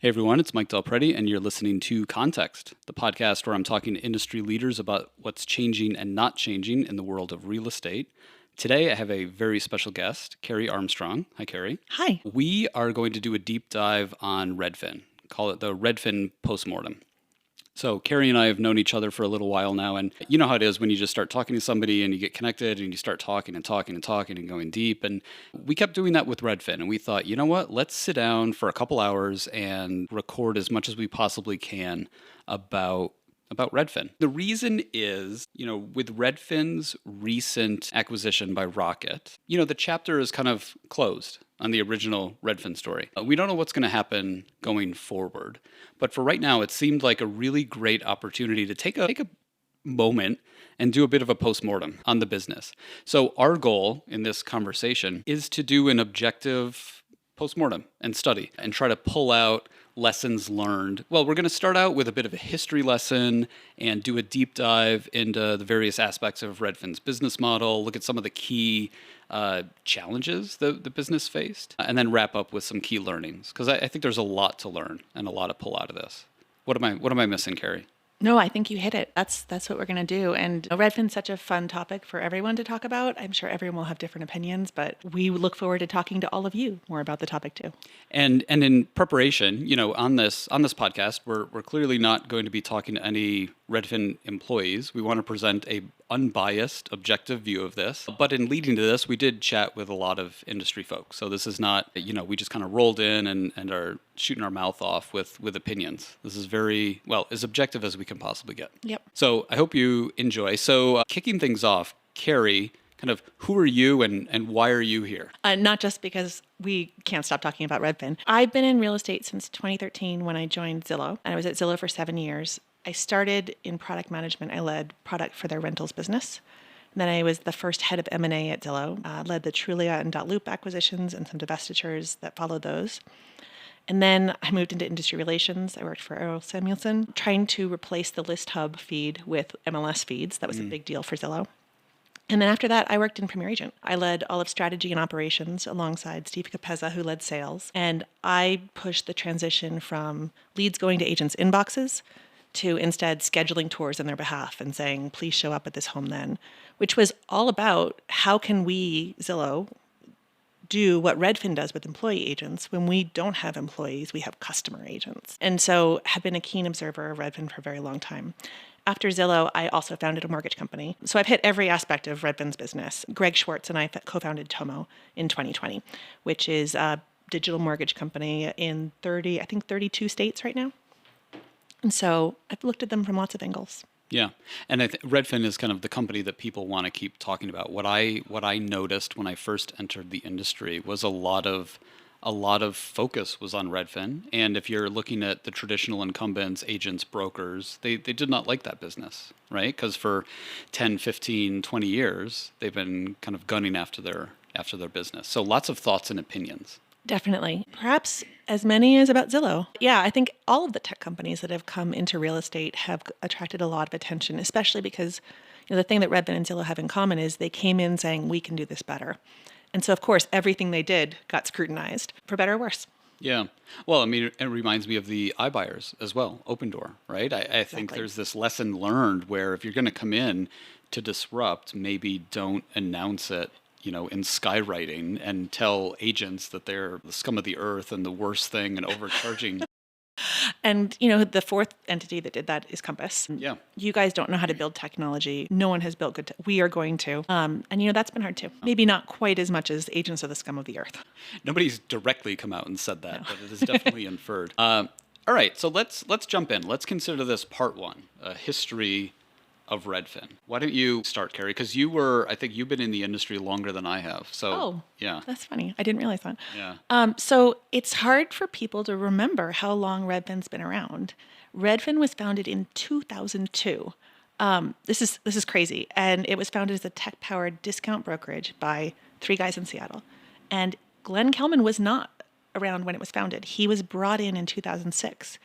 Hey everyone, it's Mike Del Prete, and you're listening to Context, the podcast where I'm talking to industry leaders about what's changing and not changing in the world of real estate. Today, I have a very special guest, Carey Armstrong. Hi, Carey. Hi. We are going to do a deep dive on Redfin. Call it the Redfin Post-Mortem. So Carey and I have known each other for a little while now, and you know how it is when you just start talking to somebody and you get connected and you start talking and talking and talking and going deep. And we kept doing that with Redfin, and we thought, you know what, let's sit down for a couple hours and record as much as we possibly can about Redfin. The reason is, with Redfin's recent acquisition by Rocket, the chapter is kind of closed on the original Redfin story. We don't know what's going to happen going forward. But for right now, it seemed like a really great opportunity to take a moment and do a bit of a post-mortem on the business. So our goal in this conversation is to do an objective post-mortem and study and try to pull out lessons learned. Well, we're going to start out with a bit of a history lesson and do a deep dive into the various aspects of Redfin's business model, look at some of the key challenges the business faced, and then wrap up with some key learnings. Because I think there's a lot to learn and a lot to pull out of this. What am I missing, Carey? No, I think you hit it. That's what we're going to do. And Redfin's such a fun topic for everyone to talk about. I'm sure everyone will have different opinions, but we look forward to talking to all of you more about the topic too. And in preparation, on this podcast, we're clearly not going to be talking to any Redfin employees. We want to present a unbiased, objective view of this. But in leading to this, we did chat with a lot of industry folks. So this is not, we just kind of rolled in and are shooting our mouth off with opinions. This is very, as objective as we can possibly get. Yep. So I hope you enjoy. So kicking things off, Carey, kind of who are you and why are you here? Not just because we can't stop talking about Redfin. I've been in real estate since 2013 when I joined Zillow, and I was at Zillow for 7 years. I started in product management. I led product for their rentals business. And then I was the first head of M&A at Zillow, led the Trulia and .loop acquisitions and some divestitures that followed those. And then I moved into industry relations. I worked for Errol Samuelson, trying to replace the List Hub feed with MLS feeds. That was a big deal for Zillow. And then after that, I worked in Premier Agent. I led all of strategy and operations alongside Steve Capezza, who led sales. And I pushed the transition from leads going to agents' inboxes to instead scheduling tours on their behalf and saying, please show up at this home then, which was all about how can we, Zillow, do what Redfin does with employee agents. When we don't have employees, we have customer agents. And so have been a keen observer of Redfin for a very long time. After Zillow, I also founded a mortgage company. So I've hit every aspect of Redfin's business. Greg Schwartz and I co-founded Tomo in 2020, which is a digital mortgage company in 32 states right now. And so I've looked at them from lots of angles. Yeah, and Redfin is kind of the company that people want to keep talking about. What I noticed when I first entered the industry was a lot of focus was on Redfin. And if you're looking at the traditional incumbents, agents, brokers, they did not like that business, right? Because for 10, 15, 20 years, they've been kind of gunning after their business. So lots of thoughts and opinions. Definitely. Perhaps as many as about Zillow. Yeah, I think all of the tech companies that have come into real estate have attracted a lot of attention, especially because the thing that Redfin and Zillow have in common is they came in saying, we can do this better. And so, of course, everything they did got scrutinized, for better or worse. Yeah. Well, I mean, it reminds me of the iBuyers as well, Open Door, right? I think there's this lesson learned where if you're going to come in to disrupt, maybe don't announce it in skywriting and tell agents that they're the scum of the earth and the worst thing and overcharging. And, the fourth entity that did that is Compass. Yeah. You guys don't know how to build technology. No one has built good we are going to. And, that's been hard too. Maybe not quite as much as agents are the scum of the earth. Nobody's directly come out and said that, but it is definitely inferred. All right, so let's jump in. Let's consider this part one, a history of Redfin. Why don't you start, Carey? Because I think you've been in the industry longer than I have. So, yeah. That's funny. I didn't realize that. Yeah. So it's hard for people to remember how long Redfin's been around. Redfin was founded in 2002. This is crazy. And it was founded as a tech-powered discount brokerage by three guys in Seattle. And Glenn Kelman was not around when it was founded. He was brought in 2006.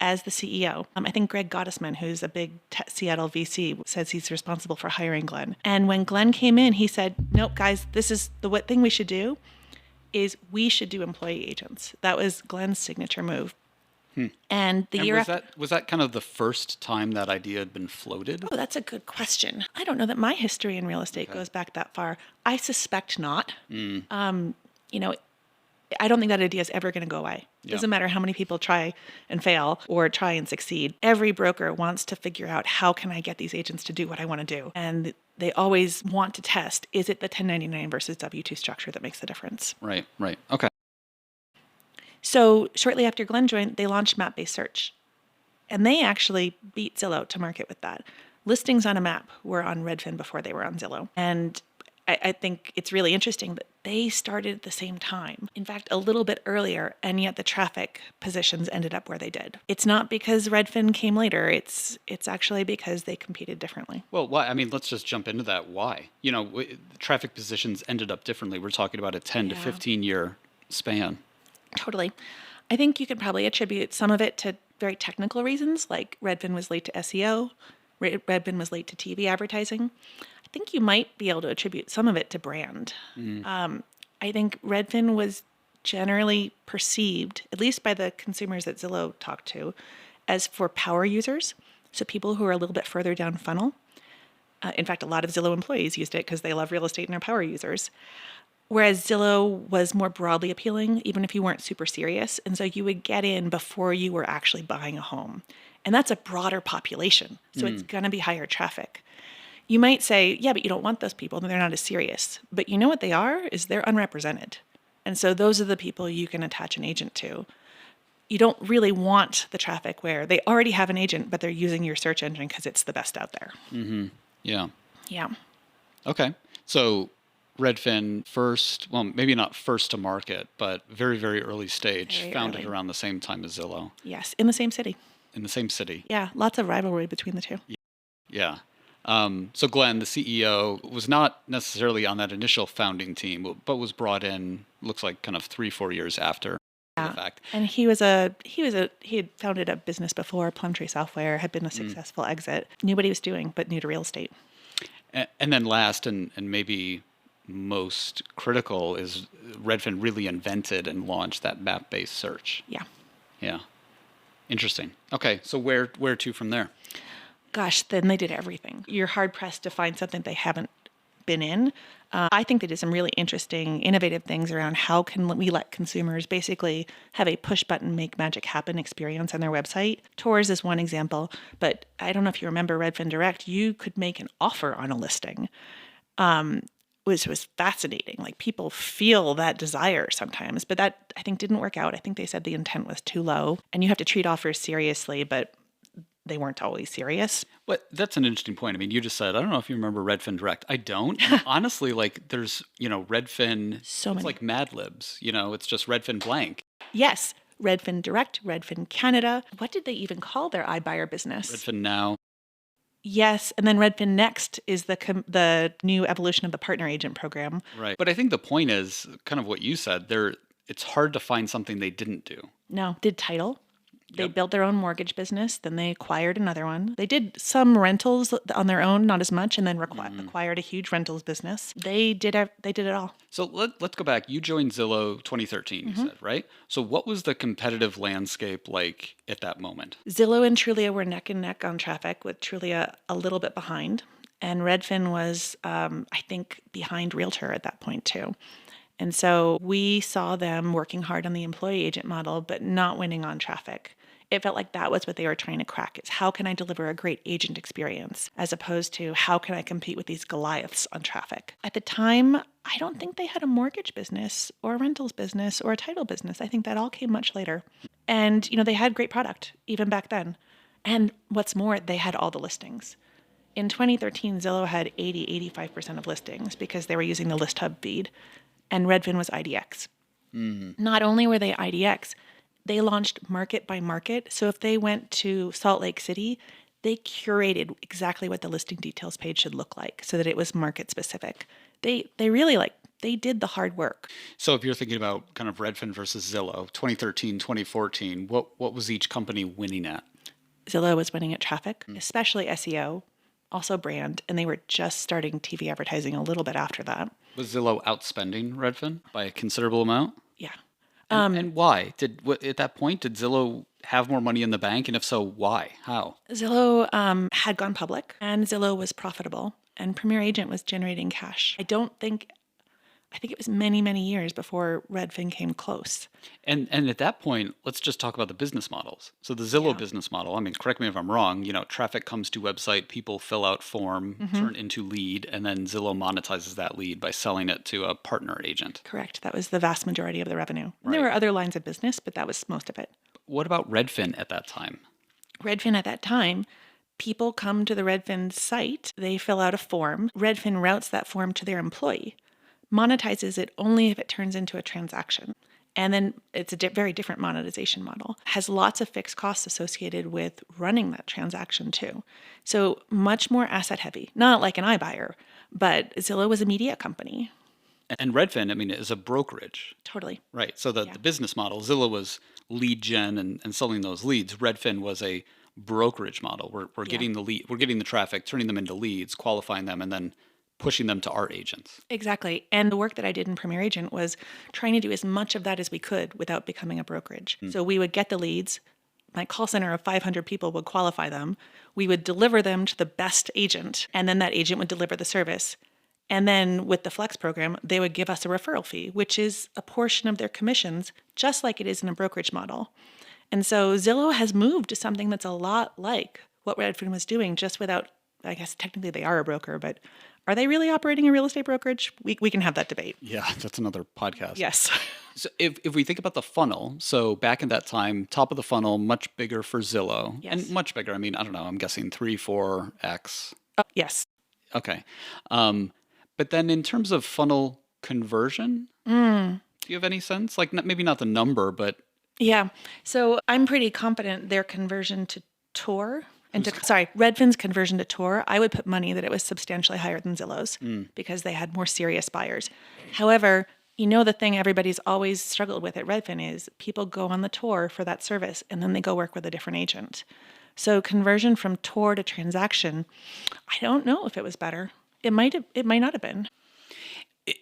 As the CEO. I think Greg Gottesman, who's a big Seattle VC, says he's responsible for hiring Glenn. And when Glenn came in, he said, nope, guys, this is the thing we should do is we should do employee agents. That was Glenn's signature move. And the And year was after, that kind of the first time that idea had been floated? oh, that's a good question. I don't know that my history in real estate goes back that far. I suspect not. You know, I don't think that idea is ever going to go away. Yeah. Doesn't matter how many people try and fail or try and succeed. Every broker wants to figure out, how can I get these agents to do what I want to do? And they always want to test, is it the 1099 versus W-2 structure that makes the difference? Right. Okay. So shortly after Glenn joined, they launched map-based search. And they actually beat Zillow to market with that. Listings on a map were on Redfin before they were on Zillow. And I think it's really interesting that they started at the same time. In fact, a little bit earlier, and yet the traffic positions ended up where they did. It's not because Redfin came later. It's actually because they competed differently. Well, why? I mean, let's just jump into that. Why? Traffic positions ended up differently. We're talking about a 10 to 15 year span. Totally. I think you could probably attribute some of it to very technical reasons, like Redfin was late to SEO, Redfin was late to TV advertising. I think you might be able to attribute some of it to brand. I think Redfin was generally perceived, at least by the consumers that Zillow talked to, as for power users, so people who are a little bit further down funnel. In fact, a lot of Zillow employees used it because they love real estate and are power users. Whereas Zillow was more broadly appealing, even if you weren't super serious. And so you would get in before you were actually buying a home. And that's a broader population. So it's going to be higher traffic. You might say, yeah, but you don't want those people. They're not as serious. But you know what they are? Is they're unrepresented. And so those are the people you can attach an agent to. You don't really want the traffic where they already have an agent, but they're using your search engine because it's the best out there. Yeah. Yeah. Okay. So Redfin first, well, maybe not first to market, but very, very early stage, Very founded early. around the same time as Zillow Yes, in the same city. in the same city. Yeah, lots of rivalry between the two. Yeah. So Glenn, the CEO, was not necessarily on that initial founding team, but was brought in, looks like kind of 3-4 years after the fact. And he had founded a business before, Plumtree Software, had been a successful exit, knew what he was doing, but new to real estate. And then last, and maybe most critical, is Redfin really invented and launched that map-based search. Yeah. Interesting. Okay, so where to from there? Gosh, then they did everything. You're hard pressed to find something they haven't been in. I think they did some really interesting, innovative things around how can we let consumers basically have a push button, make magic happen experience on their website. Tours is one example, but I don't know if you remember Redfin Direct, you could make an offer on a listing, which was fascinating. Like, people feel that desire sometimes, but that I think didn't work out. I think they said the intent was too low, and you have to treat offers seriously, but they weren't always serious. But that's an interesting point. I mean, you just said, I don't know if you remember Redfin Direct. I don't. And honestly, like, there's, Redfin, So it's many. like Mad Libs, it's just Redfin blank. Yes, Redfin Direct, Redfin Canada. What did they even call their iBuyer business? Redfin Now. Yes, and then Redfin Next is the new evolution of the partner agent program. Right. But I think the point is kind of what you said. It's hard to find something they didn't do. No, did title. They Yep. built their own mortgage business, then they acquired another one. They did some rentals on their own, not as much, and then acquired a huge rentals business. They did it all. So let's go back. You joined Zillow 2013, you said, right? So what was the competitive landscape like at that moment? Zillow and Trulia were neck and neck on traffic, with Trulia a little bit behind. And Redfin was, I think, behind Realtor at that point too. And so we saw them working hard on the employee agent model, but not winning on traffic. It felt like that was what they were trying to crack, is how can I deliver a great agent experience, as opposed to how can I compete with these Goliaths on traffic. At the time, I don't think they had a mortgage business or a rentals business or a title business. I think that all came much later. And, they had great product even back then. And what's more, they had all the listings. In 2013, Zillow had 85% of listings because they were using the List Hub feed, and Redfin was IDX. Not only were they IDX, they launched market by market. So if they went to Salt Lake City, they curated exactly what the listing details page should look like so that it was market specific. They really they did the hard work. So if you're thinking about kind of Redfin versus Zillow, 2013, 2014, what was each company winning at? Zillow was winning at traffic, especially SEO, also brand, and they were just starting TV advertising a little bit after that. Was Zillow outspending Redfin by a considerable amount? Yeah. And why? At that point, did Zillow have more money in the bank? And if so, why? How? Zillow had gone public and Zillow was profitable and Premier Agent was generating cash. I think it was many, many years before Redfin came close. And at that point, let's just talk about the business models. So the Zillow business model, I mean, correct me if I'm wrong, traffic comes to website, people fill out form, turn into lead, and then Zillow monetizes that lead by selling it to a partner agent. Correct. That was the vast majority of the revenue. Right. There were other lines of business, but that was most of it. What about Redfin at that time? Redfin at that time, people come to the Redfin site, they fill out a form, Redfin routes that form to their employee, monetizes it only if it turns into a transaction. And then it's a very different monetization model. Has lots of fixed costs associated with running that transaction too. So much more asset heavy, not like an iBuyer, but Zillow was a media company. And Redfin, I mean, is a brokerage. Totally. Right. So the business model, Zillow was lead gen and selling those leads. Redfin was a brokerage model. We're getting the lead, we're getting the traffic, turning them into leads, qualifying them, and then pushing them to our agents. Exactly. And the work that I did in Premier Agent was trying to do as much of that as we could without becoming a brokerage. So we would get the leads. My call center of 500 people would qualify them. We would deliver them to the best agent, and then that agent would deliver the service. And then with the Flex program, they would give us a referral fee, which is a portion of their commissions, just like it is in a brokerage model. And so Zillow has moved to something that's a lot like what Redfin was doing, just without, I guess technically they are a broker, but are they really operating a real estate brokerage? We can have that debate. Yeah, that's another podcast. Yes. So if we think about the funnel, so back in that time, top of the funnel, much bigger for Zillow. Yes. And much bigger, I mean, I don't know, I'm guessing 3, 4x. Yes. Okay. But then in terms of funnel conversion, do you have any sense? Like maybe not the number, but... Yeah. So I'm pretty confident their conversion to tour... Redfin's conversion to tour, I would put money that it was substantially higher than Zillow's because they had more serious buyers. However, the thing everybody's always struggled with at Redfin is people go on the tour for that service and then they go work with a different agent. So conversion from tour to transaction, I don't know if it was better. It might not have been.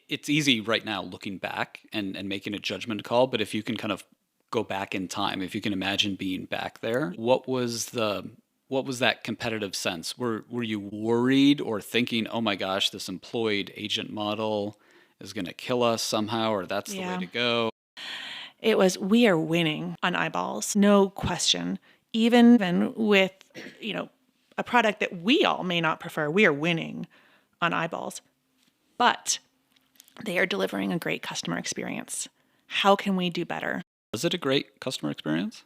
It's easy right now looking back and making a judgment call, but if you can kind of go back in time, if you can imagine being back there, what was that competitive sense? Were you worried or thinking, oh my gosh, this employed agent model is going to kill us somehow, or that's the way to go? It was, we are winning on eyeballs, no question. Even with, a product that we all may not prefer, we are winning on eyeballs. But they are delivering a great customer experience. How can we do better? Was it a great customer experience?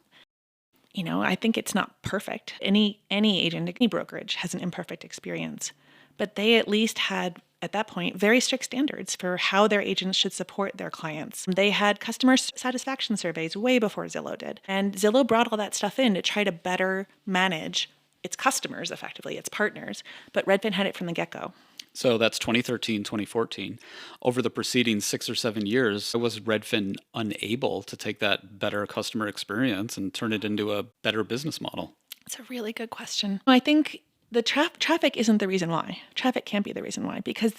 I think it's not perfect. Any agent, any brokerage has an imperfect experience, but they at least had, at that point, very strict standards for how their agents should support their clients. They had customer satisfaction surveys way before Zillow did. And Zillow brought all that stuff in to try to better manage its customers, effectively, its partners. But Redfin had it from the get-go. So that's 2013, 2014. Over the preceding 6 or 7 years, was Redfin unable to take that better customer experience and turn it into a better business model? It's a really good question. I think the traffic isn't the reason why. Traffic can't be the reason why, because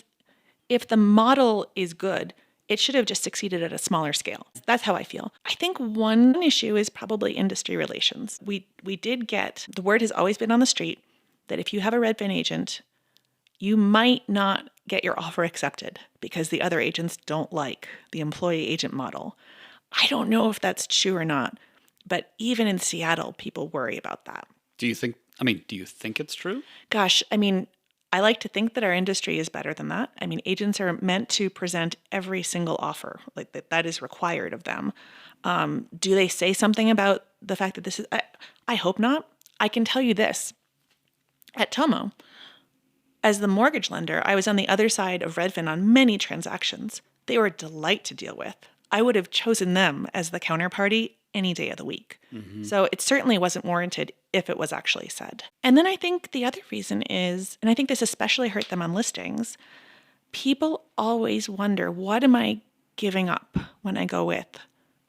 if the model is good, it should have just succeeded at a smaller scale. That's how I feel. I think one issue is probably industry relations. We did get, the word has always been on the street that if you have a Redfin agent, you might not get your offer accepted because the other agents don't like the employee agent model. I don't know if that's true or not, but even in Seattle, people worry about that. Do you think it's true? Gosh, I like to think that our industry is better than that. Agents are meant to present every single offer, like that is required of them. Do they say something about the fact that this is, I hope not. I can tell you this, at Tomo, as the mortgage lender, I was on the other side of Redfin on many transactions. They were a delight to deal with. I would have chosen them as the counterparty any day of the week. So it certainly wasn't warranted if it was actually said. And then I think the other reason is, and I think this especially hurt them on listings, people always wonder, what am I giving up when I go with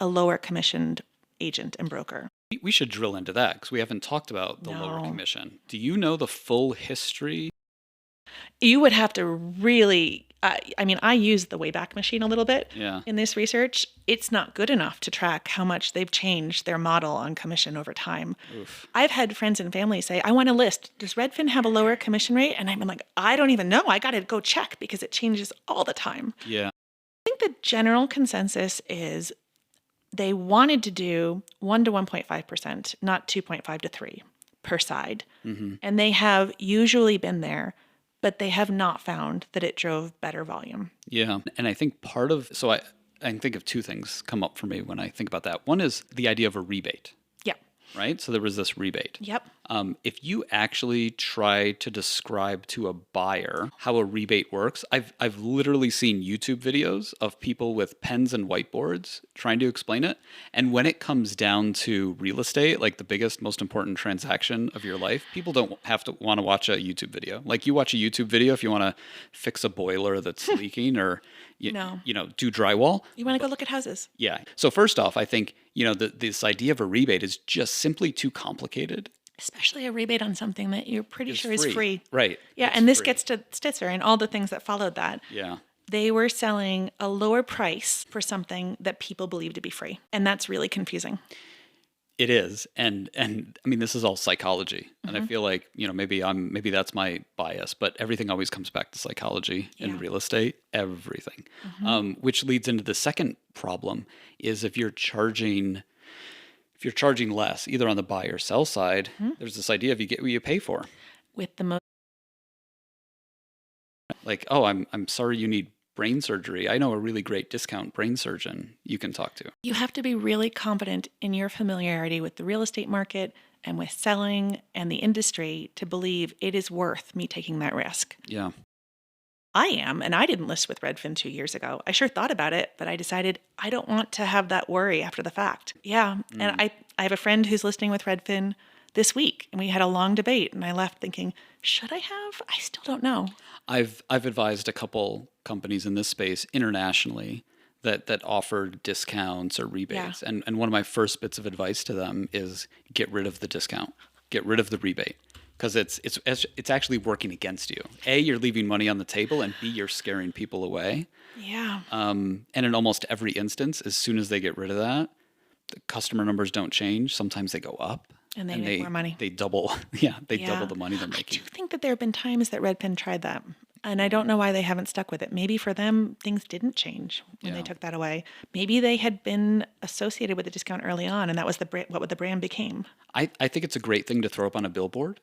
a lower commissioned agent and broker? We should drill into that because we haven't talked about the lower commission. Do you know the full history? You would have to really I mean, I use the Wayback Machine a little bit Yeah. in this research. It's not good enough to track how much they've changed their model on commission over time. Oof. I've had friends and family say, I want a list. Does Redfin have a lower commission rate? And I'm like, I don't even know. I got to go check because it changes all the time. Yeah. I think the general consensus is they wanted to do 1 to 1.5%, not 2.5 to 3 per side. And they have usually been there, but they have not found that it drove better volume. Yeah. And I think I can think of two things come up for me when I think about that. One is the idea of a rebate, Yep. right? So there was this rebate. Yep. If you actually try to describe to a buyer how a rebate works, I've literally seen YouTube videos of people with pens and whiteboards trying to explain it. And when it comes down to real estate, like the biggest, most important transaction of your life, people don't have to want to watch a YouTube video. Like you watch a YouTube video if you want to fix a boiler that's leaking or No. do drywall. You want to go look at houses? Yeah. So first off, I think this idea of a rebate is just simply too complicated. Especially a rebate on something that you're pretty sure is free. Right. Yeah, It's and this free. gets to Stitzer and all the things that followed that. Yeah. They were selling a lower price for something that people believe to be free. And that's really confusing. It is. And I mean, this is all psychology. And I feel like, maybe that's my bias, but everything always comes back to psychology in real estate, everything. Which leads into the second problem is if you're charging less, either on the buy or sell side, there's this idea of you get what you pay for. With the most. Like, oh, I'm sorry you need brain surgery. I know a really great discount brain surgeon you can talk to. You have to be really confident in your familiarity with the real estate market and with selling and the industry to believe it is worth me taking that risk. Yeah. I am, and I didn't list with Redfin 2 years ago. I sure thought about it, but I decided I don't want to have that worry after the fact. Yeah, and I have a friend who's listing with Redfin this week, and we had a long debate, and I left thinking, should I have? I still don't know. I've advised a couple companies in this space internationally that offer discounts or rebates. Yeah. And one of my first bits of advice to them is get rid of the discount, get rid of the rebate. Because it's actually working against you. A, you're leaving money on the table, and B, you're scaring people away. Yeah. And in almost every instance, as soon as they get rid of that, the customer numbers don't change. Sometimes they go up. And they make more money. They double. Yeah, they double the money they're I making. do think that there have been times that Redfin tried that. And I don't know why they haven't stuck with it. Maybe for them, things didn't change when they took that away. Maybe they had been associated with a discount early on, and that was what the brand became. I think it's a great thing to throw up on a billboard,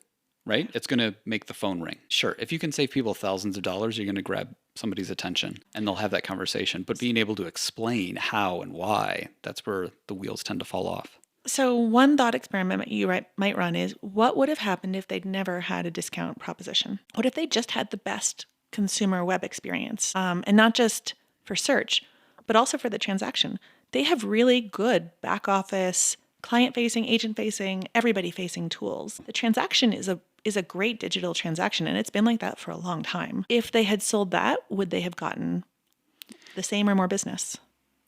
right? It's going to make the phone ring. Sure, if you can save people thousands of dollars, you're going to grab somebody's attention and they'll have that conversation. But being able to explain how and why, that's where the wheels tend to fall off. So one thought experiment you might run is, what would have happened if they'd never had a discount proposition? What if they just had the best consumer web experience? And not just for search, but also for the transaction. They have really good back office, client-facing, agent-facing, everybody-facing tools. The transaction is a great digital transaction, and it's been like that for a long time. If they had sold that, would they have gotten the same or more business?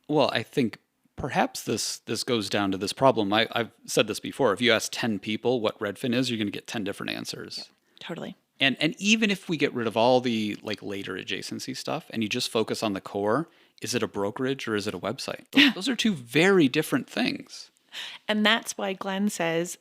Well, I think perhaps this goes down to this problem. I've said this before. If you ask 10 people what Redfin is, you're going to get 10 different answers. Yep, totally. And even if we get rid of all the later adjacency stuff and you just focus on the core, is it a brokerage or is it a website? Those are two very different things. And that's why Glenn says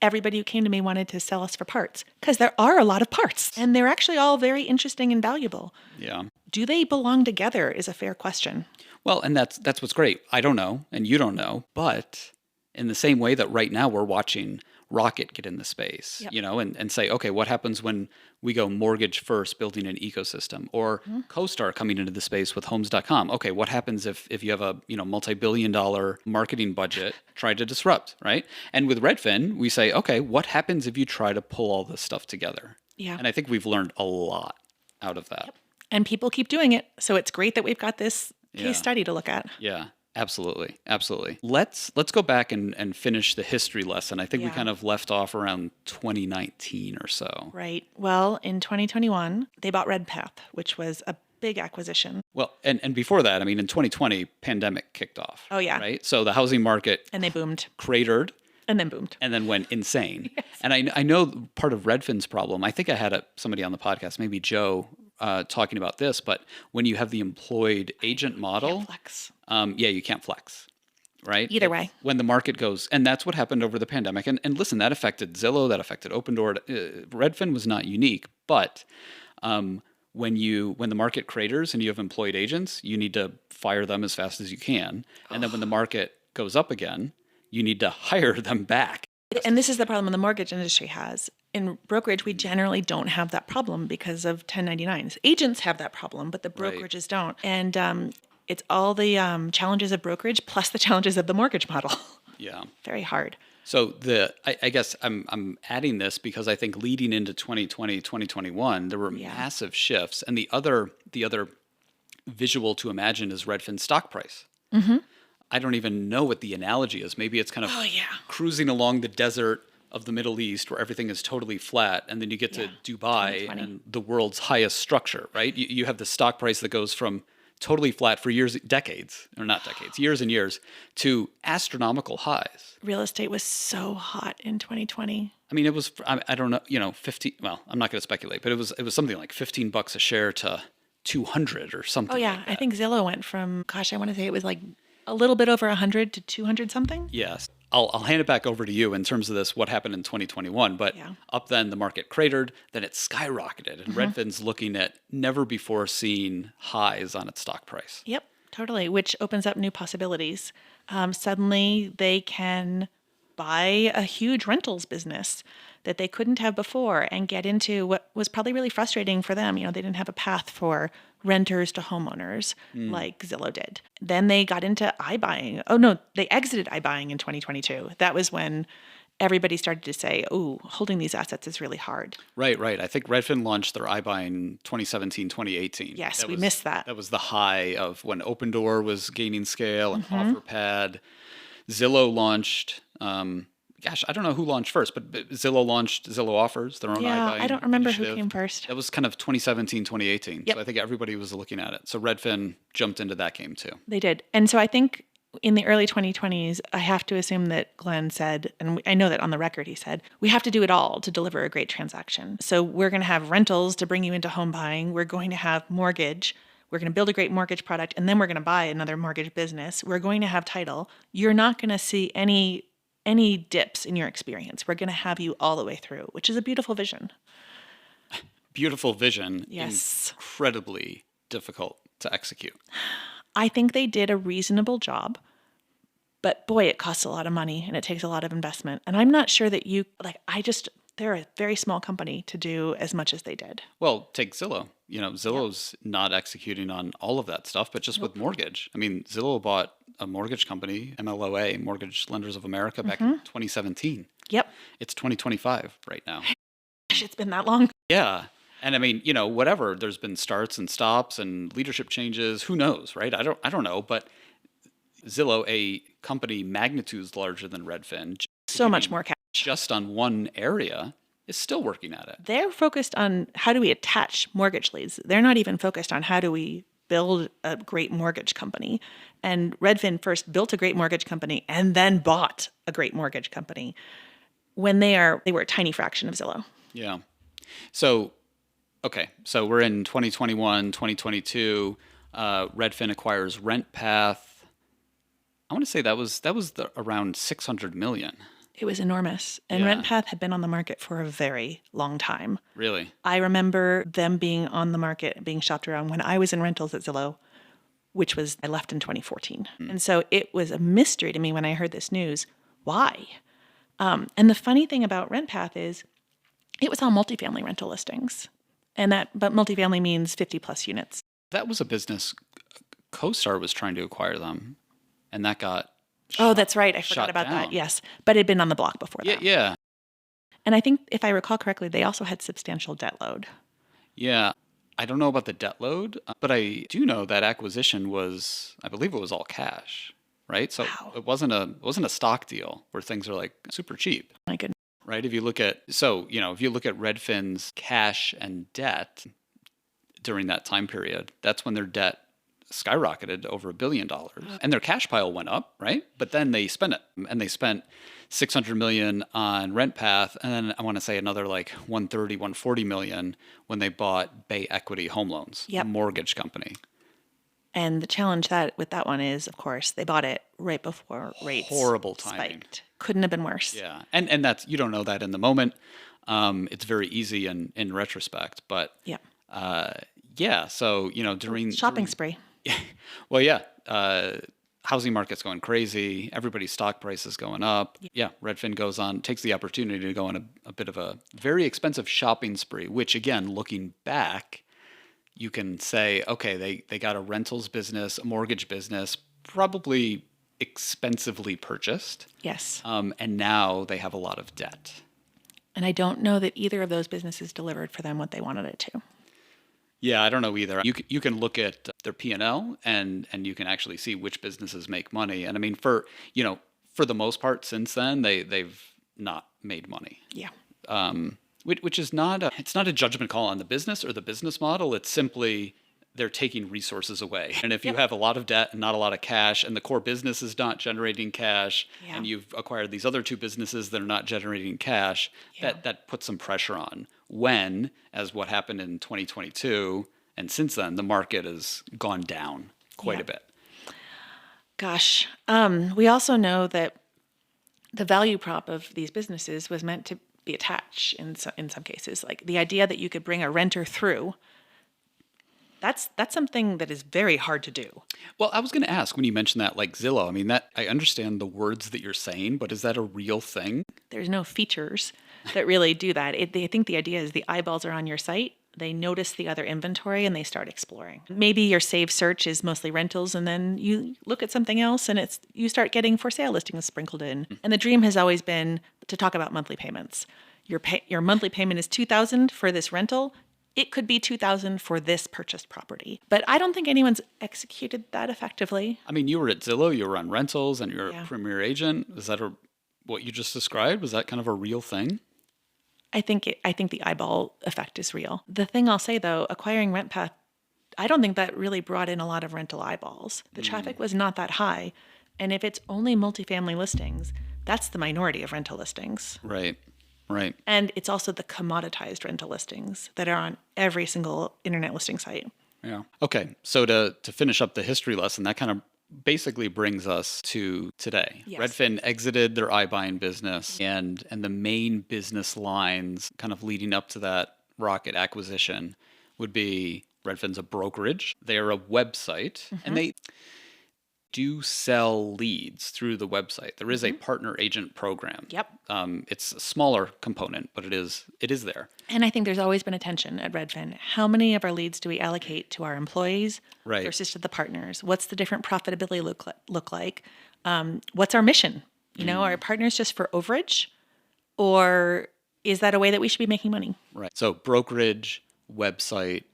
everybody who came to me wanted to sell us for parts, because there are a lot of parts and they're actually all very interesting and valuable. Yeah. Do they belong together is a fair question. Well, and that's what's great. I don't know, and you don't know, but in the same way that right now we're watching Rocket get in the space, and say, okay, what happens when we go mortgage first, building an ecosystem, or CoStar coming into the space with homes.com. Okay, what happens if you have a multi-billion-dollar marketing budget, try to disrupt, right? And with Redfin, we say, okay, what happens if you try to pull all this stuff together? Yeah. And I think we've learned a lot out of that. Yep. And people keep doing it. So it's great that we've got this Yeah. case study to look at. Yeah, absolutely. Absolutely. Let's go back and finish the history lesson. I think we Yeah. kind of left off around 2019 or so. Right. Well, in 2021, they bought Redpath, which was a big acquisition. Well, and before that, I mean, in 2020, pandemic kicked off. Oh, yeah. Right? So the housing market And they boomed. cratered. And then boomed. and then went insane. And I know part of Redfin's problem, I think I had somebody on the podcast, maybe Joe, talking about this, but when you have the employed agent model, Flex. you can't flex, right? Either way. When the market goes, and that's what happened over the pandemic. And listen, that affected Zillow, that affected Opendoor. Redfin was not unique, but when the market craters and you have employed agents, you need to fire them as fast as you can. And then when the market goes up again, you need to hire them back. And this is the problem the mortgage industry has. In brokerage, we generally don't have that problem because of 1099s. Agents have that problem, but the brokerages don't. And it's all the challenges of brokerage plus the challenges of the mortgage model. Yeah. Very hard. So I guess I'm adding this because I think leading into 2020, 2021, there were massive shifts. And the other visual to imagine is Redfin's stock price. Mm-hmm. I don't even know what the analogy is. Maybe it's kind of cruising along the desert of the Middle East where everything is totally flat, and then you get to Dubai and the world's highest structure, right? You have the stock price that goes from totally flat for years and years, to astronomical highs. Real estate was so hot in 2020. I mean, it was, I don't know, 15, well, I'm not going to speculate, but it was something like $15 a share to 200 or something. Oh yeah, like that. I think Zillow went from, I want to say it was like a little bit over 100 to 200 something. Yes. I'll hand it back over to you in terms of this, what happened in 2021. But up then, the market cratered, then it skyrocketed. And Redfin's looking at never before seen highs on its stock price. Yep, totally, which opens up new possibilities. Suddenly, they can buy a huge rentals business that they couldn't have before and get into what was probably really frustrating for them. They didn't have a path for renters to homeowners like Zillow did. Then they got into iBuying. Oh no, they exited iBuying in 2022. That was when everybody started to say, oh, holding these assets is really hard. Right. I think Redfin launched their iBuying in 2017, 2018. Yes, we missed that. That was the high of when Opendoor was gaining scale and OfferPad. Zillow launched, I don't know who launched first, but Zillow launched Zillow Offers, their own iBuying I don't remember initiative. who came first. That was kind of 2017, 2018. Yep. So I think everybody was looking at it. So Redfin jumped into that game too. They did. And so I think in the early 2020s, I have to assume that Glenn said, and I know that on the record he said, we have to do it all to deliver a great transaction. So we're going to have rentals to bring you into home buying. We're going to have mortgage. We're going to build a great mortgage product, and then we're going to buy another mortgage business. We're going to have title. You're not going to see any dips in your experience. We're going to have you all the way through, which is a beautiful vision. Beautiful vision. Yes. Incredibly difficult to execute. I think they did a reasonable job, but boy, it costs a lot of money and it takes a lot of investment. And I'm not sure that they're a very small company to do as much as they did. Well, take Zillow. Zillow's not executing on all of that stuff, but just with mortgage. I mean, Zillow bought a mortgage company, MLOA, Mortgage Lenders of America, back in 2017. Yep. It's 2025 right now. Gosh, it's been that long. Yeah. And I mean, whatever, there's been starts and stops and leadership changes. Who knows, right? I don't know. But Zillow, a company magnitudes larger than Redfin, So much more cash. just on one area, is still working at it. They're focused on how do we attach mortgage leads. They're not even focused on how do we build a great mortgage company. And Redfin first built a great mortgage company and then bought a great mortgage company when they were a tiny fraction of Zillow. Yeah. So, okay. So we're in 2021, 2022. Redfin acquires RentPath. I want to say that was around 600 million. It was enormous. And Yeah. RentPath had been on the market for a very long time. Really? I remember them being on the market, being shopped around when I was in rentals at Zillow, I left in 2014. And so it was a mystery to me when I heard this news. Why? And the funny thing about RentPath is it was on multifamily rental listings. But multifamily means 50 plus units. That was a business. CoStar was trying to acquire them, and that got Oh, that's right. I forgot shot about down. that. Yes. But it had been on the block before that. Yeah. And I think if I recall correctly, they also had substantial debt load. Yeah. I don't know about the debt load, but I do know that acquisition I believe it was all cash, right? So Wow. it wasn't a stock deal where things are like super cheap, My goodness. right? If you look at Redfin's cash and debt during that time period, that's when their debt skyrocketed over $1 billion, and their cash pile went up, right? But then they spent it, and they spent $600 million on RentPath, and then I want to say another like 130, 140 million when they bought Bay Equity Home Loans, a Yep. mortgage company. And the challenge with that one is, of course, they bought it right before rates Horrible timing. spiked. Couldn't have been worse. Yeah, and that's, you don't know that in the moment. It's very easy in retrospect, but Yeah. yeah. So during Shopping spree. well, yeah. Housing market's going crazy. Everybody's stock price is going up. Yeah, Redfin takes the opportunity to go on a bit of a very expensive shopping spree, which again, looking back, you can say, okay, they got a rentals business, a mortgage business, probably expensively purchased. Yes. And now they have a lot of debt. And I don't know that either of those businesses delivered for them what they wanted it to. Yeah, I don't know either. You can look at their P&L and you can actually see which businesses make money. And I mean, for the most part, since then they've not made money. Yeah. Which is it's not a judgment call on the business or the business model. It's simply they're taking resources away. And if you have a lot of debt and not a lot of cash, and the core business is not generating cash, and you've acquired these other two businesses that are not generating cash, that puts some pressure on. When, as what happened in 2022, and since then, the market has gone down quite a bit. Gosh. We also know that the value prop of these businesses was meant to be attached in some cases. Like the idea that you could bring a renter through, that's something that is very hard to do. Well, I was going to ask when you mentioned that, like Zillow, I mean, that I understand the words that you're saying, but is that a real thing? There's no features that really do that. I think the idea is the eyeballs are on your site. They notice the other inventory and they start exploring. Maybe your saved search is mostly rentals, and then you look at something else and you start getting for sale listings sprinkled in. And the dream has always been to talk about monthly payments. Your monthly payment is $2,000 for this rental. It could be $2,000 for this purchased property. But I don't think anyone's executed that effectively. I mean, you were at Zillow, you were on rentals, and you're a premier agent. Is that what you just described? Was that kind of a real thing? I think the eyeball effect is real. The thing I'll say though, acquiring RentPath, I don't think that really brought in a lot of rental eyeballs. The traffic was not that high. And if it's only multifamily listings, that's the minority of rental listings. Right. Right. And it's also the commoditized rental listings that are on every single internet listing site. Yeah. Okay. So to finish up the history lesson, that kind of basically brings us to today. Yes. Redfin exited their iBuying business, and the main business lines kind of leading up to that Rocket acquisition would be Redfin's a brokerage. They are a website, and they do sell leads through the website. There is a partner agent program. Yep. It's a smaller component, but it is there. And I think there's always been a tension at Redfin. How many of our leads do we allocate to our employees versus to the partners? What's the different profitability look like? What's our mission? Are our partners just for overage, or is that a way that we should be making money? Right. So brokerage, website,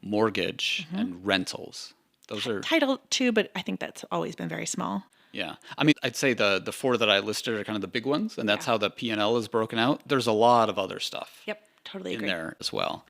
mortgage, and rentals. Those are Title too, but I think that's always been very small. Yeah. I mean, I'd say the four that I listed are kind of the big ones, and that's how the P&L is broken out. There's a lot of other stuff Yep, totally in agree. there as well.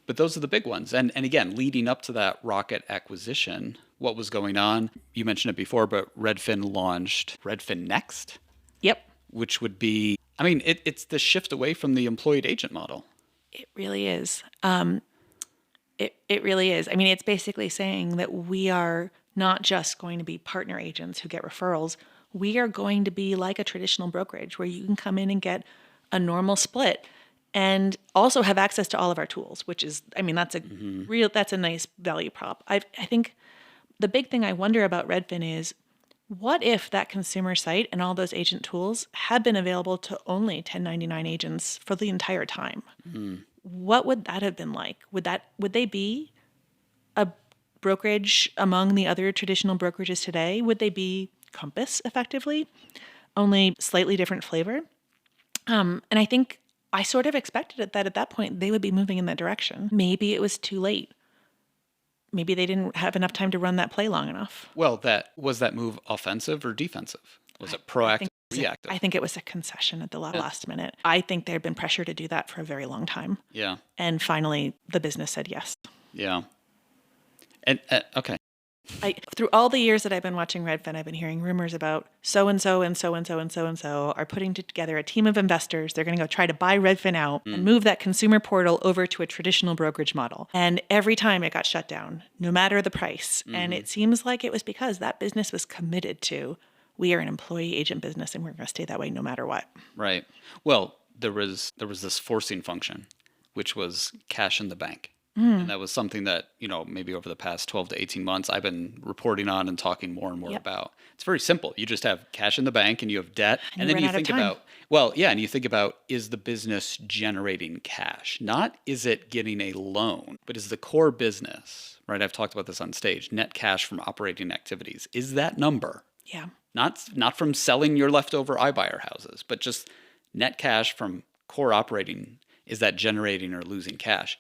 But those are the big ones. And again, leading up to that Rocket acquisition, what was going on? You mentioned it before, but Redfin launched Redfin Next. Yep. Which would be, I mean, it's the shift away from the employed agent model. It really is. It really is. I mean, it's basically saying that we are not just going to be partner agents who get referrals. We are going to be like a traditional brokerage where you can come in and get a normal split and also have access to all of our tools, which is, I mean, that's a nice value prop. I think the big thing I wonder about Redfin is, what if that consumer site and all those agent tools had been available to only 1099 agents for the entire time? What would that have been like? Would they be a brokerage among the other traditional brokerages today? Would they be Compass effectively, only slightly different flavor? And I think I sort of expected that at that point they would be moving in that direction. Maybe it was too late. Maybe they didn't have enough time to run that play long enough. Well, was that move offensive or defensive? Was it proactive? Reactive. I think it was a concession at the last minute. I think there had been pressure to do that for a very long time. Yeah. And finally, the business said yes. Yeah. And okay. Through all the years that I've been watching Redfin, I've been hearing rumors about so and so and so and so and so and so are putting together a team of investors. They're going to go try to buy Redfin out and move that consumer portal over to a traditional brokerage model. And every time it got shut down, no matter the price. And it seems like it was because that business was committed to, we are an employee agent business and we're going to stay that way no matter what. Right. Well, there was this forcing function, which was cash in the bank. And that was something that, maybe over the past 12 to 18 months, I've been reporting on and talking more and more about. It's very simple. You just have cash in the bank and you have debt. And then you think about, and you think about, is the business generating cash? Not is it getting a loan, but is the core business, right? I've talked about this on stage, net cash from operating activities. Is that number? Yeah. Not from selling your leftover iBuyer houses, but just net cash from core operating. Is that generating or losing cash?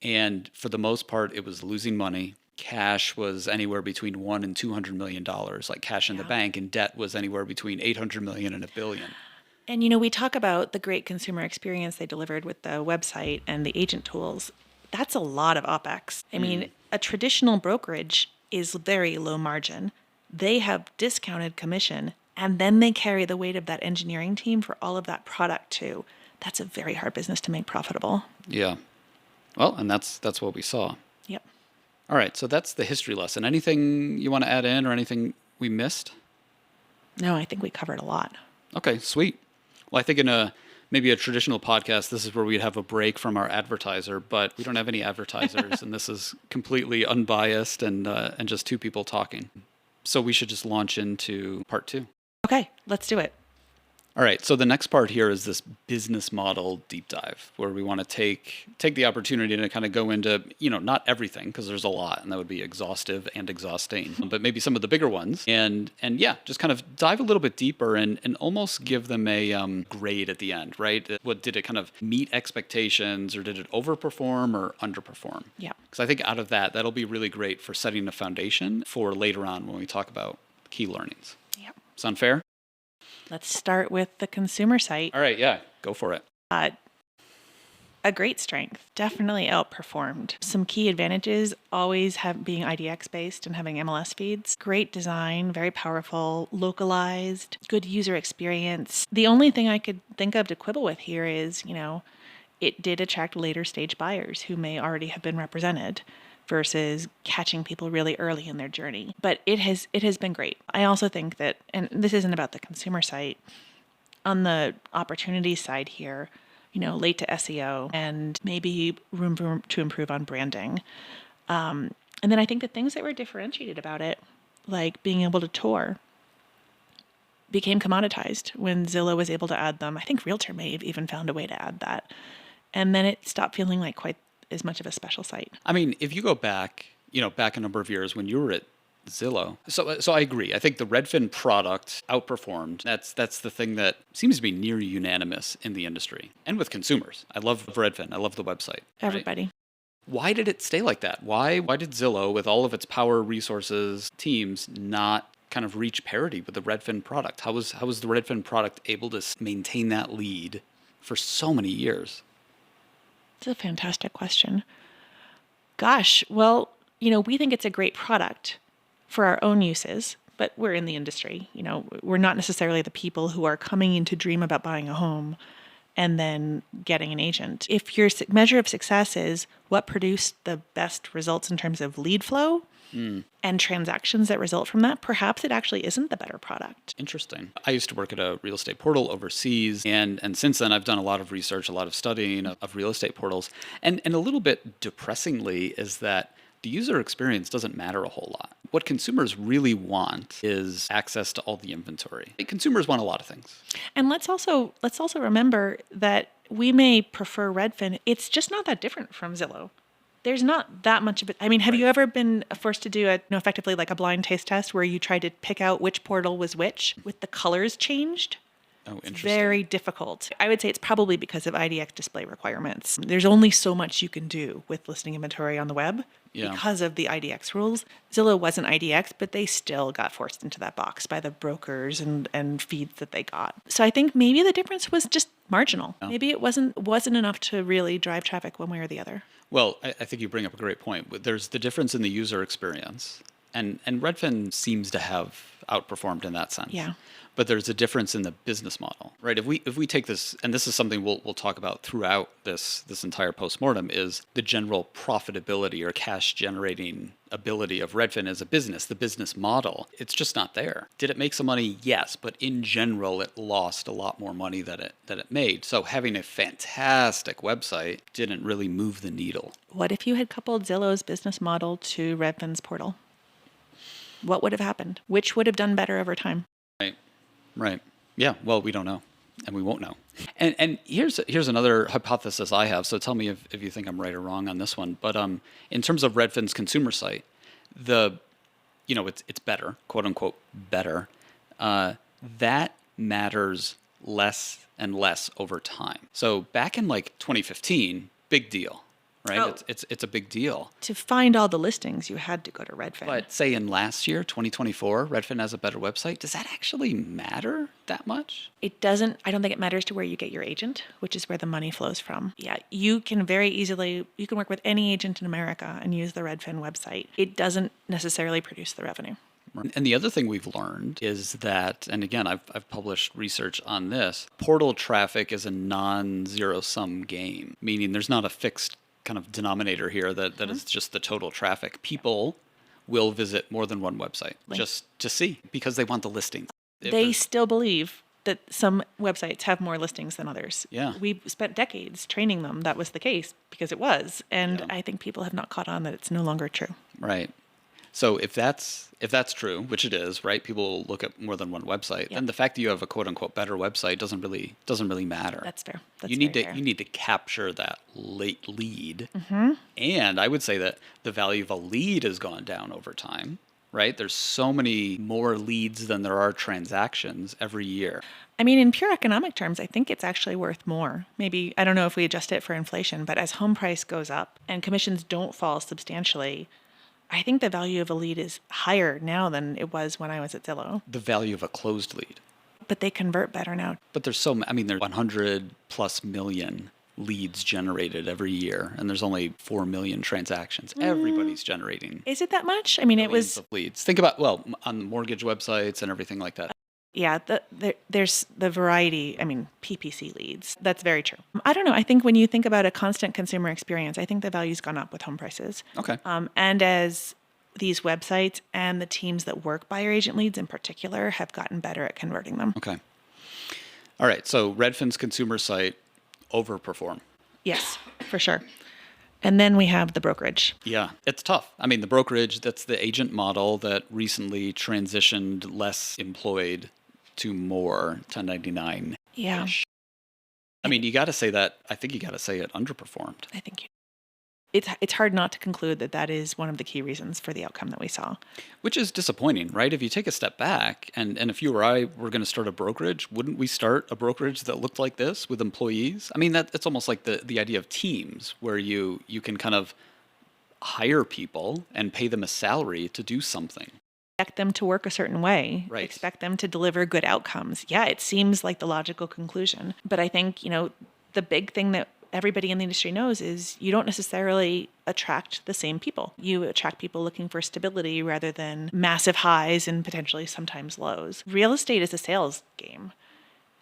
And for the most part, it was losing money. Cash was anywhere between $1 and $200 million, like cash in the bank, and debt was anywhere between $800 million and $1 billion. And, we talk about the great consumer experience they delivered with the website and the agent tools. That's a lot of OpEx. I mean, a traditional brokerage is very low margin. They have discounted commission, and then they carry the weight of that engineering team for all of that product too. That's a very hard business to make profitable. Yeah. Well, and that's what we saw. Yep. All right, so that's the history lesson. Anything you want to add in or anything we missed? No, I think we covered a lot. Okay, sweet. Well, I think in maybe a traditional podcast, this is where we'd have a break from our advertiser, but we don't have any advertisers, and this is completely unbiased and just two people talking. So we should just launch into part 2. Okay, let's do it. All right, so the next part here is this business model deep dive, where we want to take the opportunity to kind of go into, not everything, because there's a lot, and that would be exhaustive and exhausting, but maybe some of the bigger ones, and just kind of dive a little bit deeper and almost give them a grade at the end, right? What did it kind of meet expectations, or did it overperform or underperform? Yeah. Because I think out of that'll be really great for setting a foundation for later on when we talk about key learnings. Yeah. Sound fair? Let's start with the consumer site. All right, yeah, go for it. A great strength, definitely outperformed. Some key advantages always have being IDX based and having MLS feeds. Great design, very powerful, localized, good user experience. The only thing I could think of to quibble with here is, it did attract later stage buyers who may already have been represented, versus catching people really early in their journey. But it has been great. I also think that, and this isn't about the consumer site, on the opportunity side here, late to SEO and maybe room to improve on branding. And then I think the things that were differentiated about it, like being able to tour, became commoditized when Zillow was able to add them. I think Realtor may have even found a way to add that. And then it stopped feeling like quite as much of a special site. I mean, if you go back, back a number of years when you were at Zillow. So I agree. I think the Redfin product outperformed. That's the thing that seems to be near unanimous in the industry and with consumers. I love Redfin. I love the website. Everybody. Right? Why did it stay like that? Why did Zillow, with all of its power, resources, teams, not kind of reach parity with the Redfin product? How was the Redfin product able to maintain that lead for so many years? It's a fantastic question. Gosh, well, we think it's a great product for our own uses, but we're in the industry. We're not necessarily the people who are coming in to dream about buying a home and then getting an agent. If your measure of success is what produced the best results in terms of lead flow and transactions that result from that, perhaps it actually isn't the better product. Interesting. I used to work at a real estate portal overseas, and since then I've done a lot of research, a lot of studying of real estate portals, and a little bit depressingly is that the user experience doesn't matter a whole lot. What consumers really want is access to all the inventory. Consumers want a lot of things. And let's also remember that we may prefer Redfin. It's just not that different from Zillow. There's not that much of it. I mean, have you ever been forced to do effectively like a blind taste test where you try to pick out which portal was which with the colors changed? Oh, interesting. It's very difficult. I would say it's probably because of IDX display requirements. There's only so much you can do with listing inventory on the web because of the IDX rules. Zillow wasn't IDX, but they still got forced into that box by the brokers and feeds that they got. So I think maybe the difference was just marginal. Yeah. Maybe it wasn't enough to really drive traffic one way or the other. Well, I think you bring up a great point. There's the difference in the user experience. And Redfin seems to have outperformed in that sense. Yeah. But there's a difference in the business model, right? If we take this, and this is something we'll talk about throughout this entire postmortem, is the general profitability or cash generating ability of Redfin as a business, the business model. It's just not there. Did it make some money? Yes, but in general, it lost a lot more money than it made. So having a fantastic website didn't really move the needle. What if you had coupled Zillow's business model to Redfin's portal? What would have happened? Which would have done better over time? Right. Yeah. Well, we don't know, and we won't know. And here's another hypothesis I have. So tell me if you think I'm right or wrong on this one. But in terms of Redfin's consumer site, it's better, quote unquote, better. That matters less and less over time. So back in like 2015, big deal. Right? Oh. It's a big deal. To find all the listings, you had to go to Redfin. But say in last year, 2024, Redfin has a better website. Does that actually matter that much? It doesn't. I don't think it matters to where you get your agent, which is where the money flows from. Yeah, you can work with any agent in America and use the Redfin website. It doesn't necessarily produce the revenue. And the other thing we've learned is that, and again, I've published research on this, portal traffic is a non-zero sum game, meaning there's not a fixed kind of denominator here that is just the total traffic. People will visit more than one website just to see because they want the listings. They still believe that some websites have more listings than others. Yeah. We spent decades training them that was the case because it was. And Yeah. I think people have not caught on that it's no longer true. Right. So if that's true, which it is, right? People look at more than one website. Then the fact that you have a quote unquote better website doesn't really matter. That's fair. You need to capture that late lead. And I would say that the value of a lead has gone down over time, right? There's so many more leads than there are transactions every year. I mean, in pure economic terms, I think it's actually worth more. Maybe, I don't know if we adjust it for inflation, but as home price goes up and commissions don't fall substantially, I think the value of a lead is higher now than it was when I was at Zillow. The value of a closed lead. But they convert better now. But there's there's 100 plus million leads generated every year, and there's only 4 million transactions. Everybody's generating. Is it that much? I mean, it was of leads. Think about, on mortgage websites and everything like that. Yeah, there's the variety. I mean, PPC leads. That's very true. I don't know. I think when you think about a constant consumer experience, I think the value's gone up with home prices. Okay. And as these websites and the teams that work buyer agent leads in particular have gotten better at converting them. Okay. All right. So Redfin's consumer site overperform. Yes, for sure. And then we have the brokerage. Yeah, it's tough. I mean, the brokerage, that's the agent model that recently transitioned less employed to more 1099. Yeah. I mean, I think you got to say it underperformed. I think it's hard not to conclude that is one of the key reasons for the outcome that we saw. Which is disappointing, right? If you take a step back, and if you or I were going to start a brokerage, wouldn't we start a brokerage that looked like this with employees? I mean, it's almost like the idea of teams where you can kind of hire people and pay them a salary to do something. Expect them to work a certain way. Right. Expect them to deliver good outcomes. Yeah, it seems like the logical conclusion. But I think, the big thing that everybody in the industry knows is you don't necessarily attract the same people. You attract people looking for stability rather than massive highs and potentially sometimes lows. Real estate is a sales game,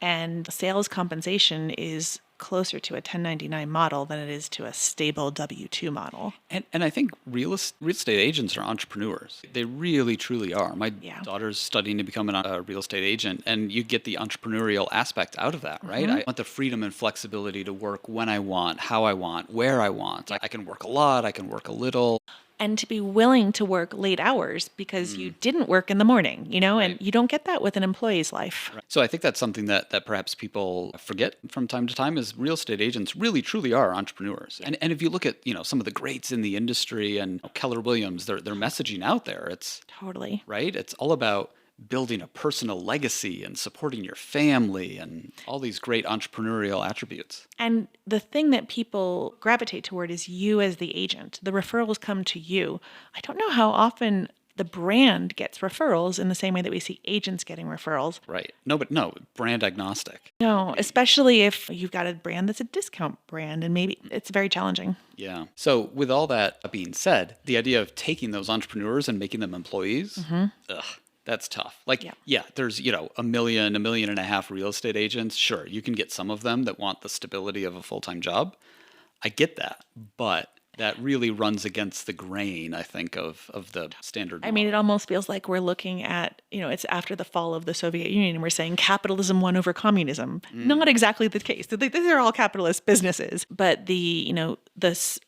and sales compensation is closer to a 1099 model than it is to a stable W-2 model. And I think real estate agents are entrepreneurs. They really, truly are. My daughter's studying to become a real estate agent, and you get the entrepreneurial aspect out of that, right? I want the freedom and flexibility to work when I want, how I want, where I want. I can work a lot, I can work a little. And to be willing to work late hours because you didn't work in the morning, and you don't get that with an employee's life. Right. So I think that's something that perhaps people forget from time to time is real estate agents really, truly are entrepreneurs. And if you look at, some of the greats in the industry and Keller Williams, their messaging out there, it's totally right. It's all about building a personal legacy and supporting your family and all these great entrepreneurial attributes. And the thing that people gravitate toward is you as the agent. The referrals come to you. I don't know how often the brand gets referrals in the same way that we see agents getting referrals. Right. No, but no, brand agnostic. No, especially if you've got a brand that's a discount brand, and maybe it's very challenging. Yeah. So with all that being said, the idea of taking those entrepreneurs and making them employees, ugh, that's tough. Like, yeah, there's, a million and a half real estate agents. Sure, you can get some of them that want the stability of a full-time job. I get that, but that really runs against the grain, I think, of the standard model. I mean, it almost feels like we're looking at, it's after the fall of the Soviet Union, and we're saying capitalism won over communism. Not exactly the case. These are all capitalist businesses, but this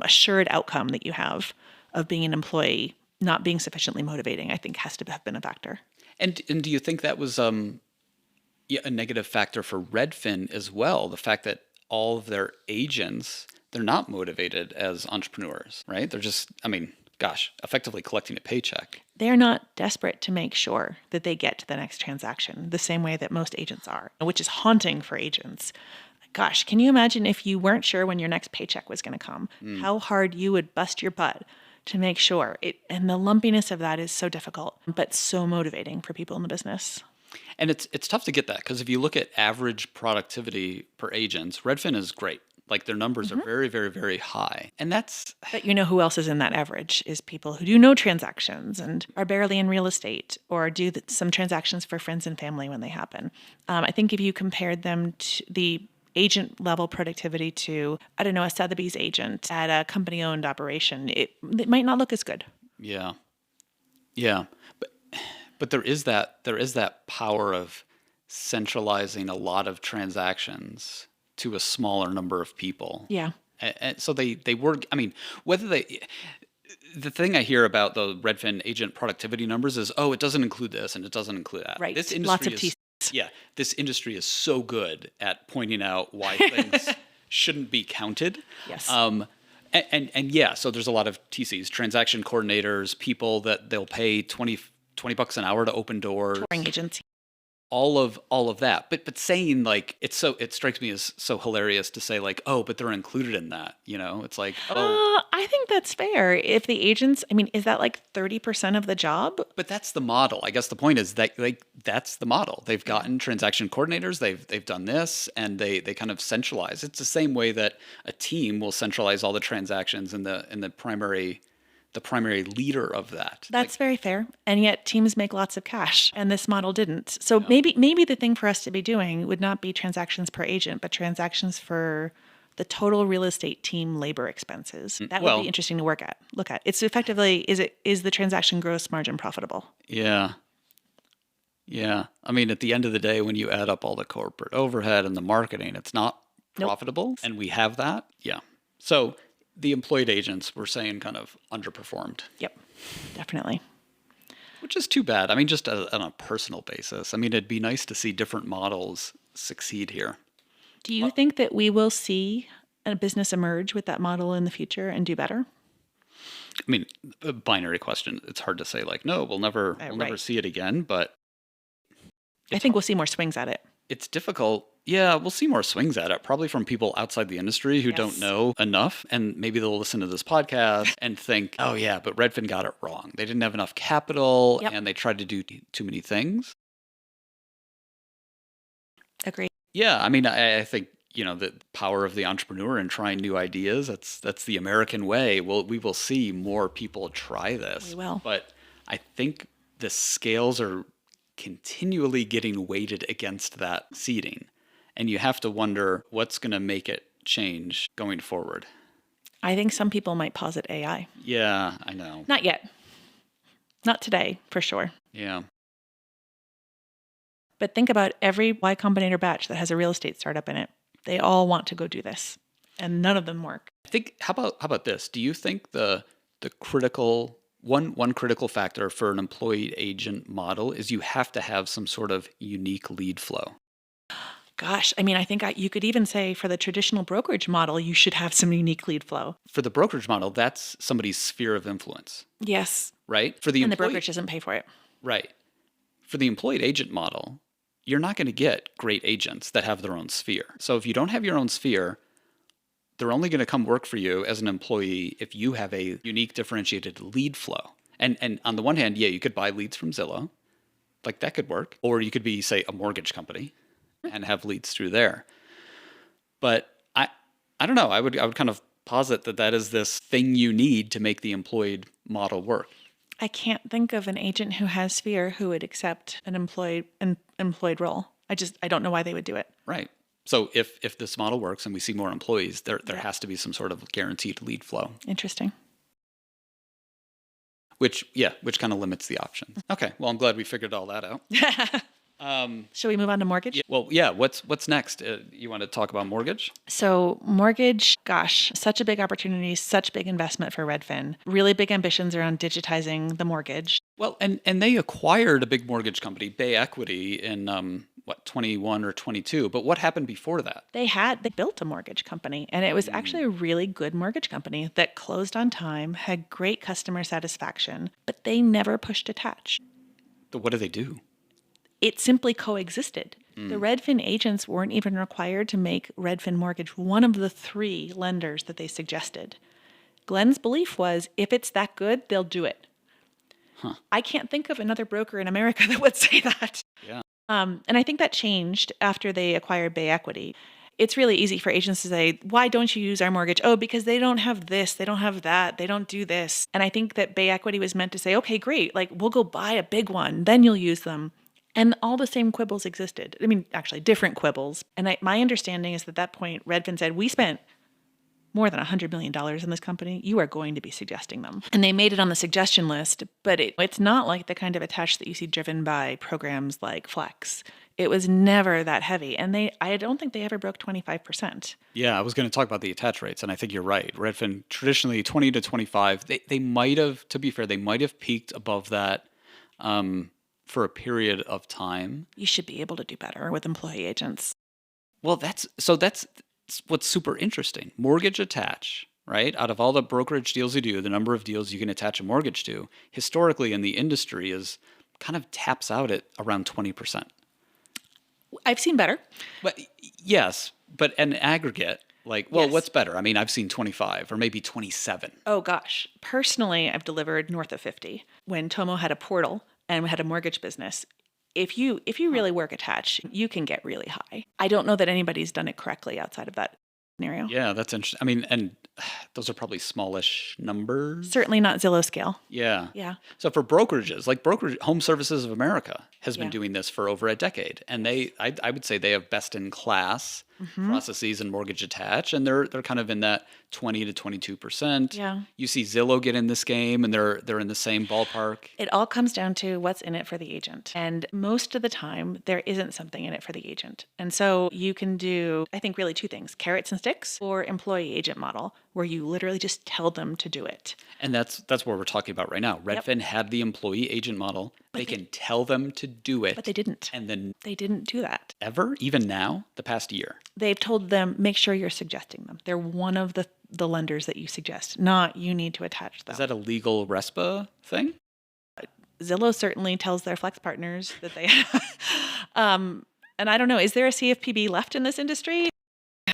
assured outcome that you have of being an employee not being sufficiently motivating, I think, has to have been a factor. And do you think that was a negative factor for Redfin as well? The fact that all of their agents, they're not motivated as entrepreneurs, right? They're just, effectively collecting a paycheck. They're not desperate to make sure that they get to the next transaction the same way that most agents are, which is haunting for agents. Gosh, can you imagine if you weren't sure when your next paycheck was going to come, how hard you would bust your butt to make sure it, and the lumpiness of that is so difficult, but so motivating for people in the business. And it's tough to get that, because if you look at average productivity per agents, Redfin is great. Like, their numbers are very, very, very high. And that's... But who else is in that average is people who do no transactions and are barely in real estate, or do some transactions for friends and family when they happen. I think if you compared them to the agent level productivity to, a Sotheby's agent at a company owned operation, it might not look as good. Yeah. Yeah. But there is that power of centralizing a lot of transactions to a smaller number of people. Yeah. And so they work, the thing I hear about the Redfin agent productivity numbers is, it doesn't include this and it doesn't include that. Right. This industry Lots of TCs. Yeah. This industry is so good at pointing out why things shouldn't be counted. Yes. And yeah, so there's a lot of TCs, transaction coordinators, people that they'll pay $20 an hour to open doors. Touring agents. All of that. But saying, like, it strikes me as so hilarious to say, like, but they're included in that, It's like, I think that's fair. If the agents, is that like 30% of the job? But that's the model. I guess the point is that, like, that's the model. They've gotten transaction coordinators, they've done this, and they kind of centralize. It's the same way that a team will centralize all the transactions in the primary leader of that. That's very fair. And yet teams make lots of cash, and this model didn't. So maybe the thing for us to be doing would not be transactions per agent, but transactions for the total real estate team labor expenses. That would be interesting to look at. It's effectively, is the transaction gross margin profitable? Yeah. Yeah. At the end of the day, when you add up all the corporate overhead and the marketing, it's not profitable. And we have that. Yeah. So the employed agents, we're saying, kind of underperformed. Yep, definitely. Which is too bad. Just on a personal basis. It'd be nice to see different models succeed here. Do you think that we will see a business emerge with that model in the future and do better? A binary question. It's hard to say, like, no, we'll never see it again, but I think we'll see more swings at it. It's difficult. Yeah, we'll see more swings at it, probably from people outside the industry who don't know enough. And maybe they'll listen to this podcast and think, oh, yeah, but Redfin got it wrong. They didn't have enough capital and they tried to do too many things. Agree. Yeah, I think, the power of the entrepreneur and trying new ideas, that's the American way. We will see more people try this. We will. But I think the scales are continually getting weighted against that seeding. And you have to wonder what's going to make it change going forward. I think some people might posit AI. Yeah, I know. Not yet. Not today, for sure. Yeah. But think about every Y Combinator batch that has a real estate startup in it. They all want to go do this, and none of them work. I think, how about this? Do you think the critical one critical factor for an employee agent model is you have to have some sort of unique lead flow? Gosh, I think you could even say for the traditional brokerage model, you should have some unique lead flow. For the brokerage model, that's somebody's sphere of influence. Yes. Right? And the brokerage doesn't pay for it. Right. For the employed agent model, you're not going to get great agents that have their own sphere. So if you don't have your own sphere, they're only going to come work for you as an employee if you have a unique differentiated lead flow. And on the one hand, yeah, you could buy leads from Zillow. Like that could work. Or you could be, say, a mortgage company and have leads through there. But I don't know. I would kind of posit that that is this thing you need to make the employed model work. I can't think of an agent who has Sphere who would accept an employed role. I don't know why they would do it. Right. So if this model works and we see more employees, there has to be some sort of guaranteed lead flow. Interesting. Which kind of limits the options. Okay. Well, I'm glad we figured all that out. Shall we move on to mortgage? Yeah. What's next? You want to talk about mortgage? So mortgage, gosh, such a big opportunity, such big investment for Redfin. Really big ambitions around digitizing the mortgage. Well, and they acquired a big mortgage company, Bay Equity, in 21 or 22. But what happened before that? They built a mortgage company, and it was actually a really good mortgage company that closed on time, had great customer satisfaction, but they never pushed attach. What do they do? It simply coexisted. The Redfin agents weren't even required to make Redfin Mortgage one of the 3 lenders that they suggested. Glenn's belief was, if it's that good, they'll do it. Huh. I can't think of another broker in America that would say that. Yeah. And I think that changed after they acquired Bay Equity. It's really easy for agents to say, why don't you use our mortgage? Oh, because they don't have this, they don't have that, they don't do this. And I think that Bay Equity was meant to say, okay, great, like we'll go buy a big one, then you'll use them. And all the same quibbles existed. I mean, actually, different quibbles. And my understanding is that at that point, Redfin said, we spent more than $100 million in this company. You are going to be suggesting them. And they made it on the suggestion list, but it's not like the kind of attach that you see driven by programs like Flex. It was never that heavy. And I don't think they ever broke 25%. Yeah, I was going to talk about the attach rates, and I think you're right. Redfin, traditionally 20 to 25, they might have, to be fair, they might have peaked above that for a period of time. You should be able to do better with employee agents. Well, that's what's super interesting. Mortgage attach, right? Out of all the brokerage deals you do, the number of deals you can attach a mortgage to, historically in the industry is kind of taps out at around 20%. I've seen better. But yes, but an aggregate, yes. What's better? I mean, I've seen 25 or maybe 27. Oh gosh. Personally, I've delivered north of 50. When Tomo had a portal and we had a mortgage business, if you really work attach, you can get really high. I don't know that anybody's done it correctly outside of that scenario. Yeah, that's interesting. I mean, and those are probably smallish numbers. Certainly not Zillow scale. Yeah. Yeah. So for brokerages, like Home Services of America has been doing this for over a decade. And I would say they have best in class processes and mortgage attach. And they're kind of in that 20 to 22%. Yeah. You see Zillow get in this game and they're in the same ballpark. It all comes down to what's in it for the agent. And most of the time, there isn't something in it for the agent. And so you can do, I think, really 2 things: carrots and sticks, or employee agent model, where you literally just tell them to do it. And that's what we're talking about right now. Redfin had the employee agent model. They can tell them to do it. But they didn't. And then they didn't do that. Ever? Even now? The past year? They've told them, make sure you're suggesting them. They're one of the lenders that you suggest, not you need to attach them. Is that a legal RESPA thing? Zillow certainly tells their flex partners that they and I don't know, is there a CFPB left in this industry?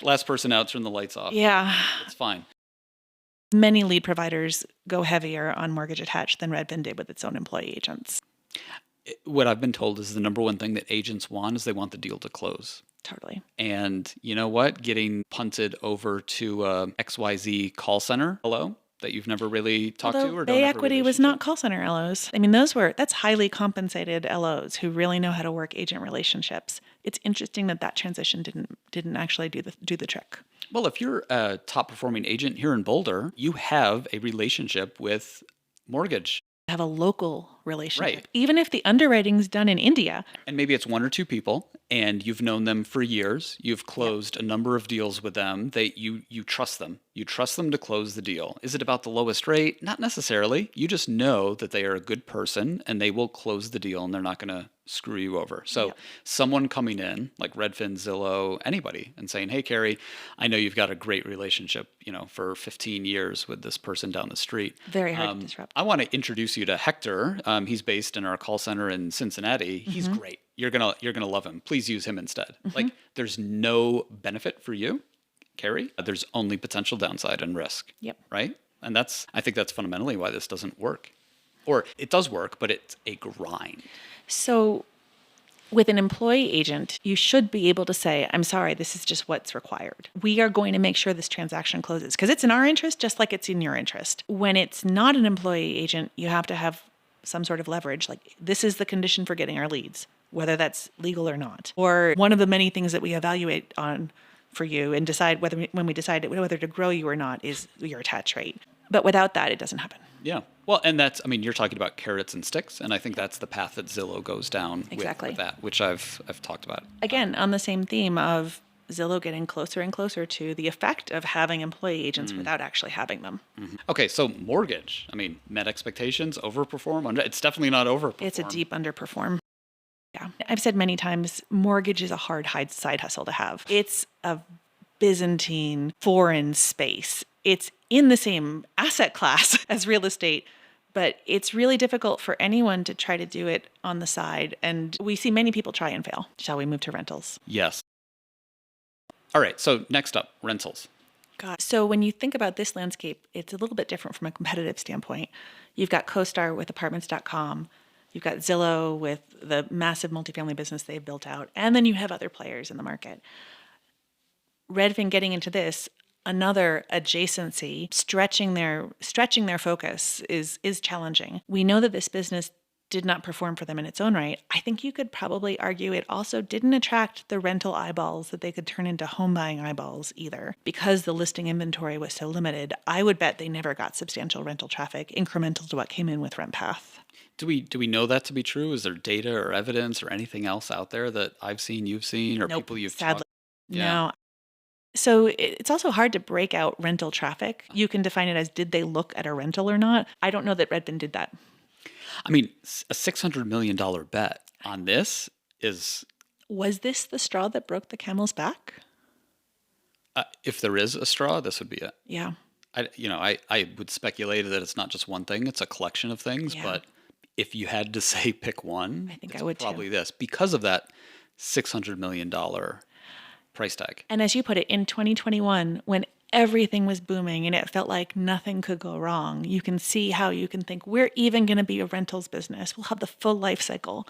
Last person out, turn the lights off. Yeah. It's fine. Many lead providers go heavier on mortgage attach than Redfin did with its own employee agents. What I've been told is the number one thing that agents want is they want the deal to close. Totally. And you know what? Getting punted over to XYZ call center, that you've never really talked to or don't Bay have a Equity was relationship? not call center LOs. I mean, that's highly compensated LOs who really know how to work agent relationships. It's interesting that transition didn't actually do the trick. Well, if you're a top performing agent here in Boulder, you have a relationship with mortgage. Have a local relationship. Right. Even if the underwriting's done in India. And maybe it's 1 or 2 people and you've known them for years. You've closed a number of deals with them. You trust them. You trust them to close the deal. Is it about the lowest rate? Not necessarily. You just know that they are a good person and they will close the deal and they're not going to screw you over. So someone coming in like Redfin, Zillow, anybody and saying, hey, Carey, I know you've got a great relationship, for 15 years with this person down the street. Very hard to disrupt. I want to introduce you to Hector. He's based in our call center in Cincinnati. He's great. You're gonna love him. Please use him instead. Like there's no benefit for you, Carey. There's only potential downside and risk. Yep. Right? And I think that's fundamentally why this doesn't work. Or it does work, but it's a grind. So with an employee agent, you should be able to say, I'm sorry, this is just what's required. We are going to make sure this transaction closes because it's in our interest, just like it's in your interest. When it's not an employee agent, you have to have some sort of leverage. Like, this is the condition for getting our leads, whether that's legal or not. Or one of the many things that we evaluate on for you and decide when we decide whether to grow you or not is your attach rate. But without that, it doesn't happen. Yeah. Well, and that's, I mean, you're talking about carrots and sticks, and I think that's the path that Zillow goes down Exactly. with that, which I've talked about. Again, on the same theme of Zillow getting closer and closer to the effect of having employee agents without actually having them. Okay, so mortgage, I mean, met expectations, overperform? It's definitely not overperform. It's a deep underperform. Yeah. I've said many times, mortgage is a hard side hustle to have. It's a Byzantine foreign space. It's in the same asset class as real estate, but it's really difficult for anyone to try to do it on the side. And we see many people try and fail. Shall we move to rentals? Yes. All right, so next up, rentals. God. So when you think about this landscape, it's a little bit different from a competitive standpoint. You've got CoStar with apartments.com. You've got Zillow with the massive multifamily business they've built out. And then you have other players in the market. Redfin getting into this, another adjacency, stretching their focus is challenging. We know that this business did not perform for them in its own right. I think you could probably argue it also didn't attract the rental eyeballs that they could turn into home buying eyeballs either. Because the listing inventory was so limited, I would bet they never got substantial rental traffic incremental to what came in with RentPath. Do we know that to be true? Is there data or evidence or anything else out there that I've seen, you've seen, or Nope, people you've sadly. talked? No. So it's also hard to break out rental traffic. You can define it as, did they look at a rental or not? I don't know that Redfin did that. I mean, a $600 million bet on this is... Was this the straw that broke the camel's back? If there is a straw, this would be it. Yeah. I would speculate that it's not just one thing, it's a collection of things, Yeah. but if you had to say pick one, I think it's I would probably too. this, because of that $600 million price tag. And as you put it, in 2021, when everything was booming and it felt like nothing could go wrong, you can see how you can think, we're even going to be a rentals business. We'll have the full life cycle.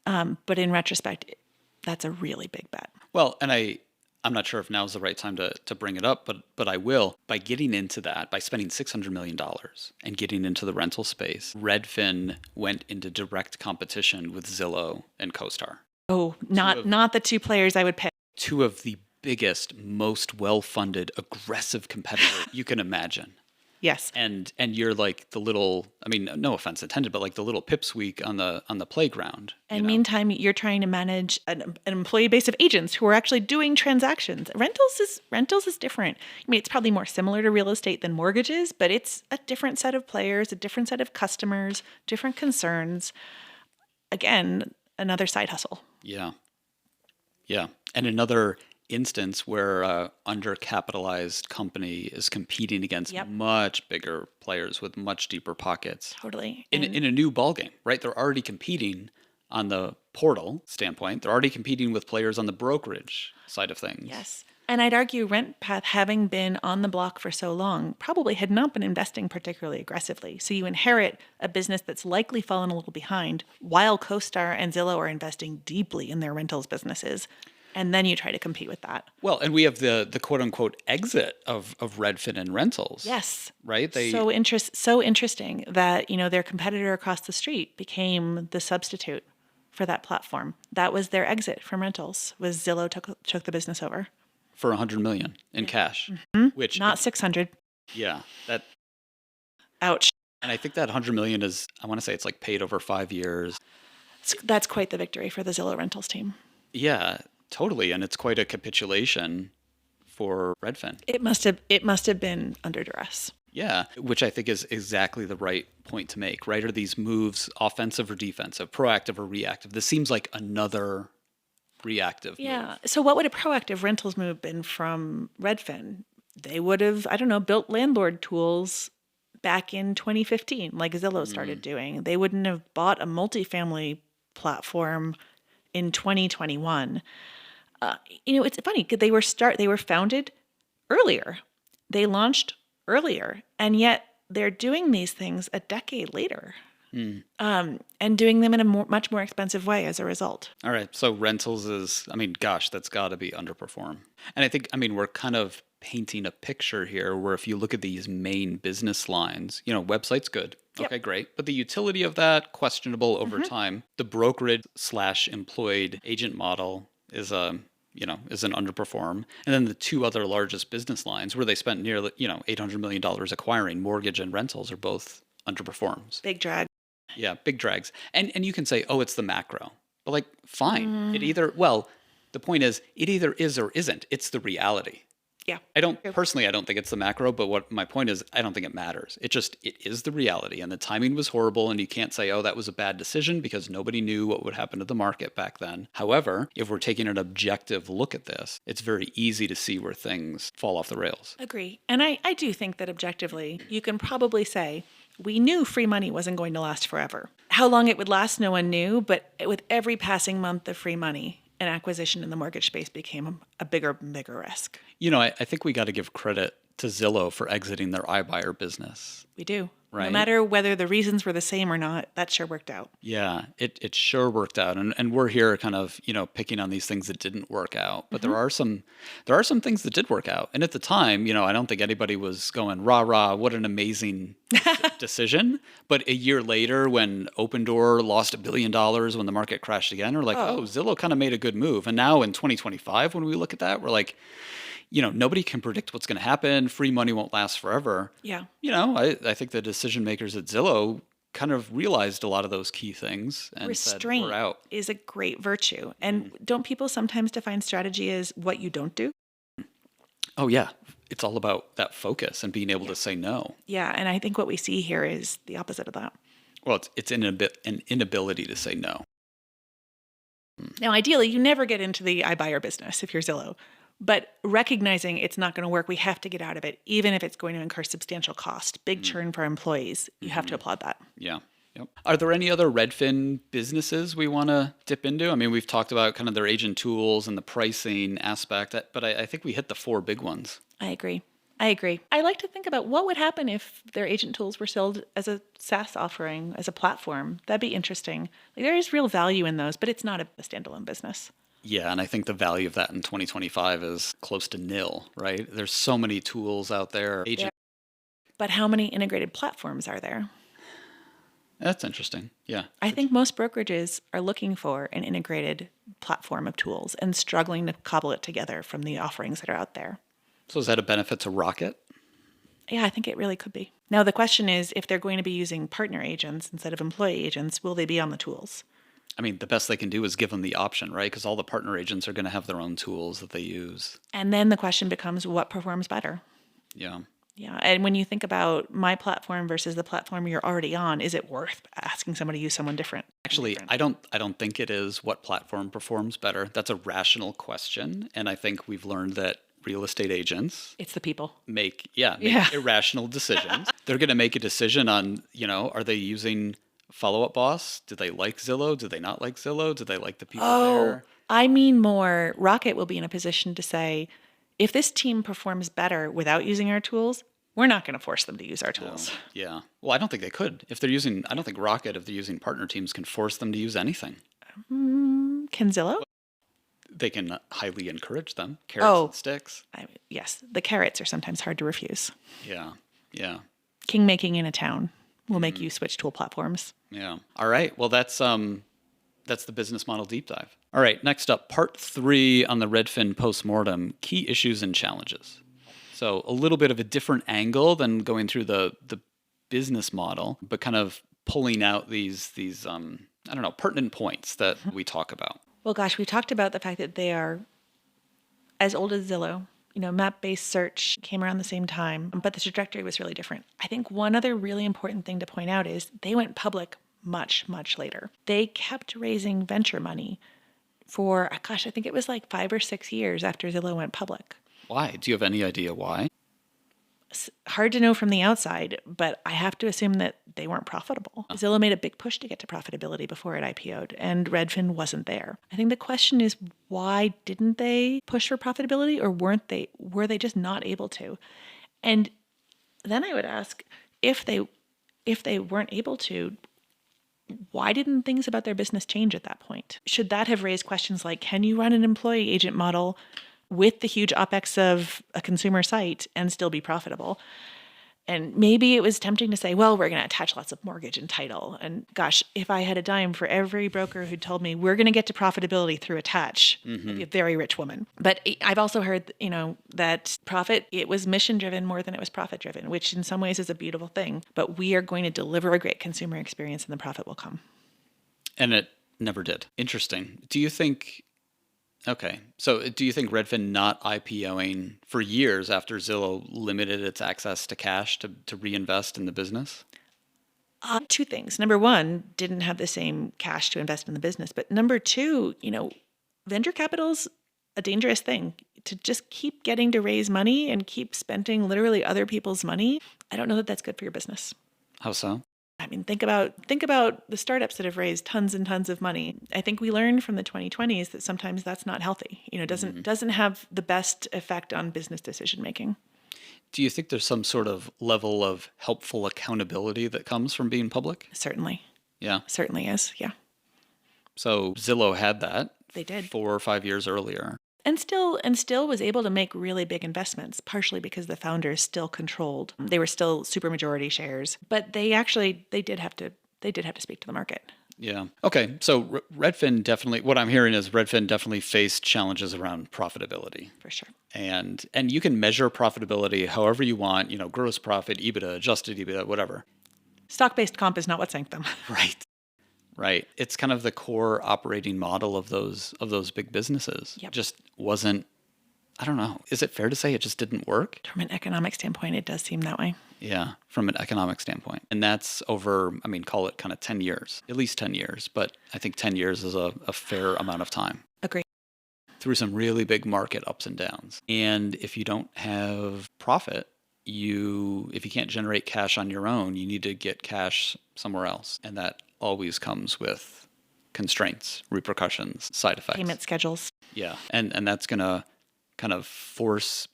But in retrospect, that's a really big bet. Well, and I'm not sure if now is the right time to bring it up, but I will. By getting into that, by spending $600 million and getting into the rental space, Redfin went into direct competition with Zillow and CoStar. Oh, not the two players I would pick. Two of the biggest, most well-funded, aggressive competitor you can imagine. Yes. And you're like the little, I mean, no offense intended, but like the little pipsqueak on the playground. And meantime, you're trying to manage an employee base of agents who are actually doing transactions. Rentals is different. I mean, it's probably more similar to real estate than mortgages, but it's a different set of players, a different set of customers, different concerns. Again, another side hustle. Yeah. Yeah. And another instance where a undercapitalized company is competing against much bigger players with much deeper pockets. Totally. In a new ballgame, right? They're already competing on the portal standpoint. They're already competing with players on the brokerage side of things. Yes. And I'd argue RentPath, having been on the block for so long, probably had not been investing particularly aggressively. So you inherit a business that's likely fallen a little behind while CoStar and Zillow are investing deeply in their rentals businesses. And then you try to compete with that. Well, and we have the quote unquote exit of Redfin and rentals. Yes. Right? So interesting that, their competitor across the street became the substitute for that platform. That was their exit from rentals, was Zillow took the business over. For $100 million in cash. Which not 600. Yeah. That. Ouch. And I think that $100 million is, I want to say it's like paid over 5 years. That's quite the victory for the Zillow rentals team. Yeah, totally. And it's quite a capitulation for Redfin. It must have been under duress. Yeah, which I think is exactly the right point to make, right? Are these moves offensive or defensive, proactive or reactive? This seems like another reactive move. So what would a proactive rentals move been from Redfin? They would have, built landlord tools back in 2015, like Zillow started doing. They wouldn't have bought a multifamily platform in 2021. It's funny because they were founded earlier. They launched earlier, and yet they're doing these things a decade later. And doing them in a much more expensive way as a result. All right. So rentals is, I mean, gosh, that's got to be underperform. And I think, I mean, we're kind of painting a picture here where if you look at these main business lines, website's good. Yep. Okay, great. But the utility of that, questionable over time. The brokerage / employed agent model is is an underperform. And then the two other largest business lines where they spent nearly, $800 million acquiring mortgage and rentals are both underperforms. Big drag. Yeah, big drags. And you can say, oh, it's the macro. But like, fine. The point is, it either is or isn't. It's the reality. Yeah. I don't think it's the macro, but what my point is, I don't think it matters. It is the reality. And the timing was horrible. And you can't say, oh, that was a bad decision because nobody knew what would happen to the market back then. However, if we're taking an objective look at this, it's very easy to see where things fall off the rails. Agree. And I do think that objectively, you can probably say, we knew free money wasn't going to last forever. How long it would last, no one knew, but with every passing month of free money, an acquisition in the mortgage space became a bigger and bigger risk. I think we got to give credit to Zillow for exiting their iBuyer business. We do. Right. No matter whether the reasons were the same or not, that sure worked out. Yeah, it sure worked out. And we're here kind of, picking on these things that didn't work out. But there are some things that did work out. And at the time, I don't think anybody was going, rah, rah, what an amazing decision. But a year later, when Open Door lost $1 billion when the market crashed again, we're like, oh, Zillow kind of made a good move. And now in 2025, when we look at that, we're like, nobody can predict what's going to happen. Free money won't last forever. Yeah. I think the decision makers at Zillow kind of realized a lot of those key things and restraint said, we're out. Is a great virtue. And don't people sometimes define strategy as what you don't do? Oh, yeah. It's all about that focus and being able to say no. Yeah. And I think what we see here is the opposite of that. Well, it's an inability to say no. Now, ideally, you never get into the iBuyer business if you're Zillow. But recognizing it's not going to work, we have to get out of it, even if it's going to incur substantial cost, big churn for employees. You have to applaud that. Yeah. Yep. Are there any other Redfin businesses we want to dip into? I mean, we've talked about kind of their agent tools and the pricing aspect, but I think we hit the four big ones. I agree. I like to think about what would happen if their agent tools were sold as a SaaS offering, as a platform. That'd be interesting. Like, there is real value in those, but it's not a standalone business. Yeah, and I think the value of that in 2025 is close to nil, right? There's so many tools out there. But how many integrated platforms are there? That's interesting. Yeah. I think most brokerages are looking for an integrated platform of tools and struggling to cobble it together from the offerings that are out there. So is that a benefit to Rocket? Yeah, I think it really could be. Now, the question is, if they're going to be using partner agents instead of employee agents, will they be on the tools? I mean, the best they can do is give them the option, right? Because all the partner agents are going to have their own tools that they use. And then the question becomes, what performs better? Yeah. Yeah. And when you think about my platform versus the platform you're already on, is it worth asking somebody to use someone different? Actually, I don't think it is what platform performs better. That's a rational question. And I think we've learned that real estate agents, it's the people, make irrational decisions. They're going to make a decision on, are they using Follow Up Boss? Do they like Zillow? Do they not like Zillow? Do they like the people there? I mean more, Rocket will be in a position to say, if this team performs better without using our tools, we're not going to force them to use our tools. Yeah. Well, I don't think they could. If they're using partner teams, can force them to use anything. Can Zillow? They can highly encourage them. Carrots and sticks. Yes. The carrots are sometimes hard to refuse. Yeah. Yeah. King making in a town will make you switch tool platforms. Yeah. All right. Well, that's the business model deep dive. All right. Next up, part 3 on the Redfin Post-Mortem, key issues and challenges. So a little bit of a different angle than going through the business model, but kind of pulling out these pertinent points that we talk about. Well, gosh, we talked about the fact that they are as old as Zillow. Map-based search came around the same time, but the trajectory was really different. I think one other really important thing to point out is they went public much, much later. They kept raising venture money for, I think it was like 5 or 6 years after Zillow went public. Why? Do you have any idea why? It's hard to know from the outside, but I have to assume that they weren't profitable. Zillow made a big push to get to profitability before it IPO'd, and Redfin wasn't there. I think the question is, why didn't they push for profitability, or were they just not able to? And then I would ask, if they weren't able to, why didn't things about their business change at that point? Should that have raised questions like, can you run an employee agent model with the huge OpEx of a consumer site and still be profitable? And maybe it was tempting to say, well, we're going to attach lots of mortgage and title. And gosh, if I had a dime for every broker who told me we're going to get to profitability through attach, I'd be a very rich woman. But I've also heard, that profit, it was mission driven more than it was profit driven, which in some ways is a beautiful thing. But we are going to deliver a great consumer experience and the profit will come. And it never did. Interesting. Do you think Redfin not IPOing for years after Zillow limited its access to cash to reinvest in the business? Two things. Number one, didn't have the same cash to invest in the business. But number two, venture capital's a dangerous thing. To just keep getting to raise money and keep spending literally other people's money, I don't know that that's good for your business. How so? I mean, think about the startups that have raised tons and tons of money. I think we learned from the 2020s that sometimes that's not healthy. Doesn't have the best effect on business decision making. Do you think there's some sort of level of helpful accountability that comes from being public? Certainly. Yeah. Certainly is. Yeah. So Zillow had that. They did. 4 or 5 years earlier. And still was able to make really big investments, partially because the founders still controlled. They were still super majority shares, but they did have to speak to the market. Yeah. Okay. So Redfin definitely, what I'm hearing is Redfin definitely faced challenges around profitability. For sure. And you can measure profitability however you want, gross profit, EBITDA, adjusted EBITDA, whatever. Stock-based comp is not what sank them. Right. Right. It's kind of the core operating model of those big businesses. Yep. Just wasn't, I don't know. Is it fair to say it just didn't work? From an economic standpoint, it does seem that way. Yeah, from an economic standpoint. And that's over, call it kind of 10 years, at least 10 years. But I think 10 years is a fair amount of time. Agree. Through some really big market ups and downs. And if you don't have profit, if you can't generate cash on your own, you need to get cash somewhere else. And that always comes with constraints, repercussions, side effects. Payment schedules. Yeah. And that's going to kind of force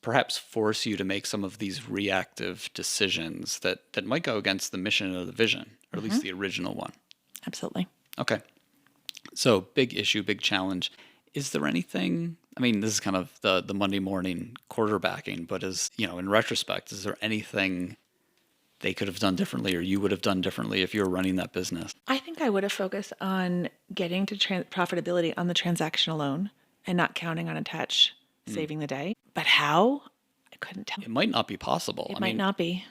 you to make some of these reactive decisions that might go against the mission or the vision, or at least the original one. Absolutely. Okay. So big issue, big challenge. Is there anything, this is kind of the Monday morning quarterbacking, but in retrospect, is there anything they could have done differently or you would have done differently if you were running that business? I think I would have focused on getting to profitability on the transaction alone and not counting on attach saving the day. But how? I couldn't tell. It might not be possible. It might not be.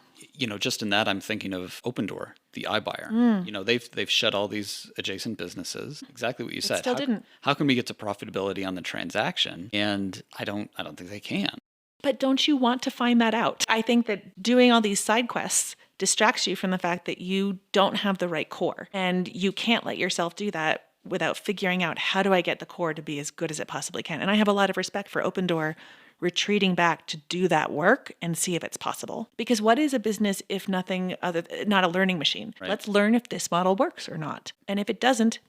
Just in that, I'm thinking of Opendoor, the iBuyer. They've shed all these adjacent businesses. Exactly what you said. Still didn't. How can we get to profitability on the transaction? And I don't think they can. But don't you want to find that out? I think that doing all these side quests distracts you from the fact that you don't have the right core. And you can't let yourself do that without figuring out, how do I get the core to be as good as it possibly can? And I have a lot of respect for Opendoor retreating back to do that work and see if it's possible. Because what is a business if nothing other, not a learning machine? Right. Let's learn if this model works or not. And if it doesn't,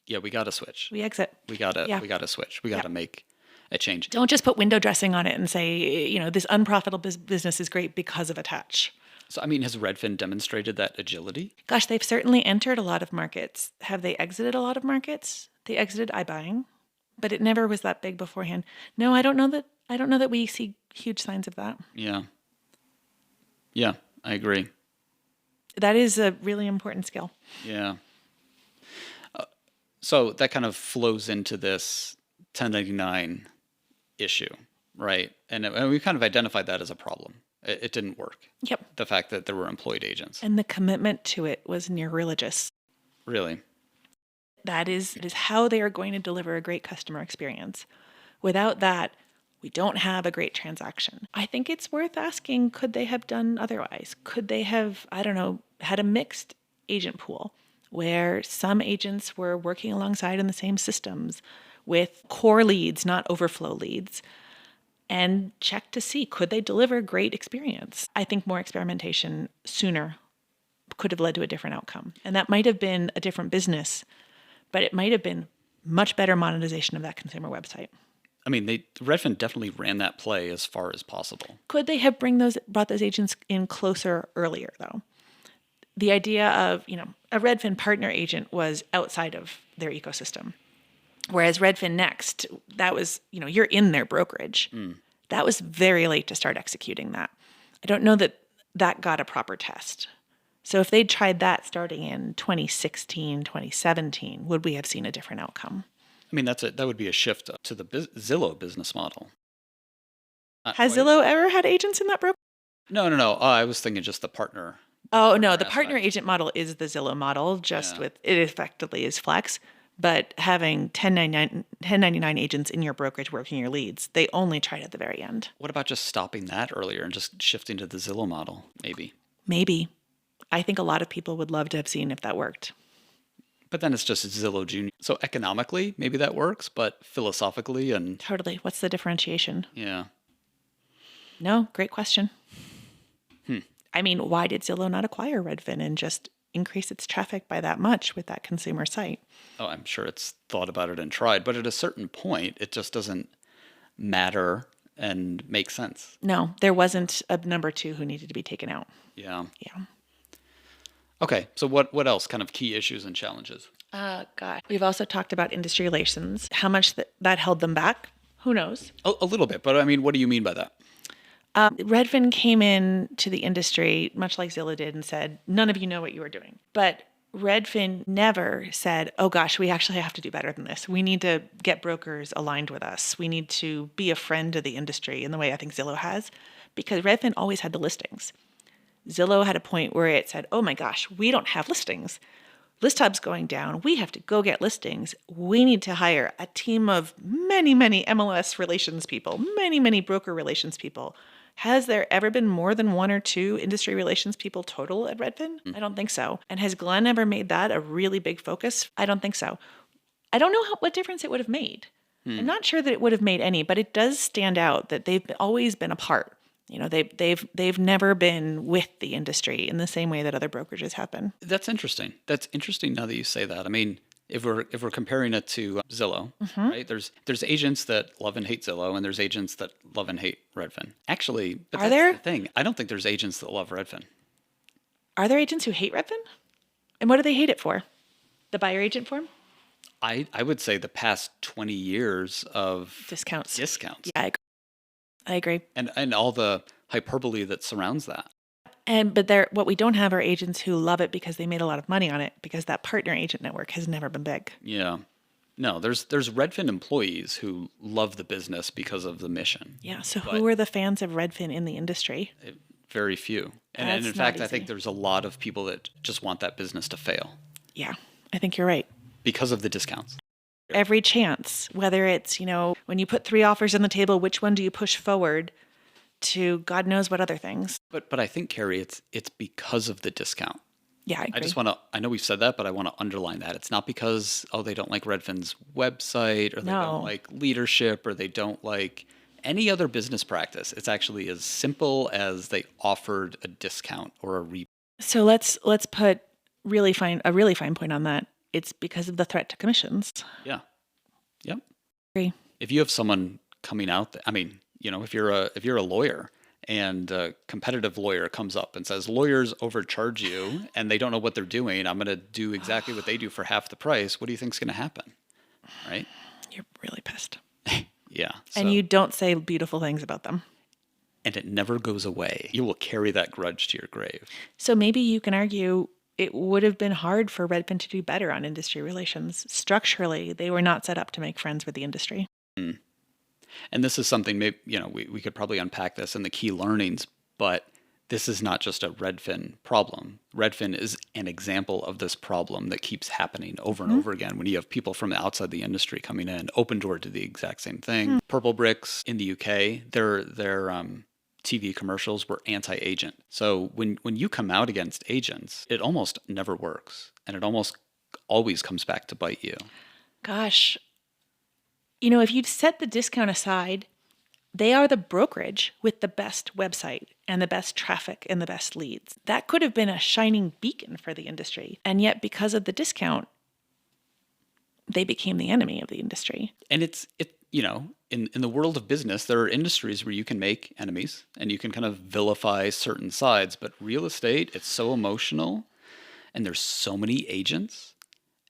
yeah, we got to switch. We exit. We got to switch. We got to make a change. Don't just put window dressing on it and say, this unprofitable business is great because of attach. So, has Redfin demonstrated that agility? Gosh, they've certainly entered a lot of markets. Have they exited a lot of markets? They exited iBuying, but it never was that big beforehand. No, I don't know that we see huge signs of that. Yeah. Yeah, I agree. That is a really important skill. Yeah. So that kind of flows into this 1099 issue, right? And we kind of identified that as a problem. It didn't work. Yep. The fact that there were employed agents. And the commitment to it was near religious. Really? That is how they are going to deliver a great customer experience. Without that, we don't have a great transaction. I think it's worth asking, could they have done otherwise? Could they have, had a mixed agent pool where some agents were working alongside in the same systems with core leads, not overflow leads, and check to see, could they deliver a great experience? I think more experimentation sooner could have led to a different outcome. And that might have been a different business, but it might have been much better monetization of that consumer website. I mean, Redfin definitely ran that play as far as possible. Could they have brought those agents in closer earlier, though? The idea of, a Redfin partner agent was outside of their ecosystem. Whereas Redfin Next, that was, you're in their brokerage. That was very late to start executing that. I don't know that that got a proper test. So if they'd tried that starting in 2016, 2017, would we have seen a different outcome? I mean, that would be a shift to the Zillow business model. Not Has quite. Zillow ever had agents in that brokerage? No. I was thinking just the partner. Oh, no, the aspect. partner agent model is the Zillow model, just Yeah. with it effectively is flex. But having 1099 agents in your brokerage working your leads, they only tried at the very end. What about just stopping that earlier and just shifting to the Zillow model? Maybe. I think a lot of people would love to have seen if that worked. But then it's just Zillow Junior. So economically, maybe that works, but philosophically and Totally. What's the differentiation? yeah. No, great question. I mean, why did Zillow not acquire Redfin and just increase its traffic by that much with that consumer site? Oh, I'm sure it's thought about it and tried, but at a certain point, it just doesn't matter and make sense. No, there wasn't a number two who needed to be taken out. Yeah. Yeah. Okay, so what else? Kind of key issues and challenges. God. We've also talked about industry relations. How much that held them back? Who knows? A little bit, but I mean, what do you mean by that? Redfin came in to the industry, much like Zillow did, and said, none of you know what you are doing. But Redfin never said, oh gosh, we actually have to do better than this. We need to get brokers aligned with us. We need to be a friend of the industry in the way I think Zillow has, because Redfin always had the listings. Zillow had a point where it said, oh my gosh, we don't have listings. ListHub's going down. We have to go get listings. We need to hire a team of many, many MLS relations people, many, many broker relations people. Has there ever been more than one or two industry relations people total at Redfin? I don't think so. And has Glenn ever made that a really big focus? I don't think so. I don't know what difference it would have made. I'm not sure that it would have made any, but it does stand out that they've always been apart. They've never been with the industry in the same way that other brokerages have been. That's interesting. That's interesting now that you say that. I mean, if we're comparing it to Zillow, right? There's agents that love and hate Zillow, and there's agents that love and hate Redfin. Actually, but Are that's there? the thing. I don't think there's agents that love Redfin. Are there agents who hate Redfin? And what do they hate it for? The buyer agent form? I would say the past 20 years of Discounts. discounts Yeah, I agree. and all the hyperbole that surrounds that. But what we don't have are agents who love it because they made a lot of money on it, because that partner agent network has never been big. Yeah. No, there's Redfin employees who love the business because of the mission. Yeah. So who are the fans of Redfin in the industry? Very few. And in That's fact, not I think easy. there's a lot of people that just want that business to fail Yeah, I think you're right. because of the discounts. Every chance, whether it's, when you put 3 offers on the table, which one do you push forward to God knows what other things? But I think, Carey, it's because of the discount. Yeah, I agree. I know we've said that, but I want to underline that. It's not because, they don't like Redfin's website or they No. don't like leadership or they don't like any other business practice. It's actually as simple as they offered a discount or a rebate. So let's put a really fine point on that. It's because of the threat to commissions. Yeah. Yep. Agree. If you have someone coming out, if you're a lawyer and a competitive lawyer comes up and says, lawyers overcharge you and they don't know what they're doing, I'm going to do exactly what they do for half the price. What do you think's going to happen? Right? You're really pissed. Yeah. And you don't say beautiful things about them. And it never goes away. You will carry that grudge to your grave. So maybe you can argue it would have been hard for Redfin to do better on industry relations. Structurally, they were not set up to make friends with the industry. And this is something maybe, we could probably unpack this in the key learnings, but this is not just a Redfin problem. Redfin is an example of this problem that keeps happening over and over again when you have people from outside the industry coming in. Open Door did the exact same thing. Purple Bricks in the UK, their TV commercials were anti-agent. So when you come out against agents, it almost never works. And it almost always comes back to bite you. Gosh, if you'd set the discount aside, they are the brokerage with the best website and the best traffic and the best leads. That could have been a shining beacon for the industry. And yet, because of the discount, they became the enemy of the industry. And in the world of business, there are industries where you can make enemies and you can kind of vilify certain sides. But real estate, it's so emotional, and there's so many agents,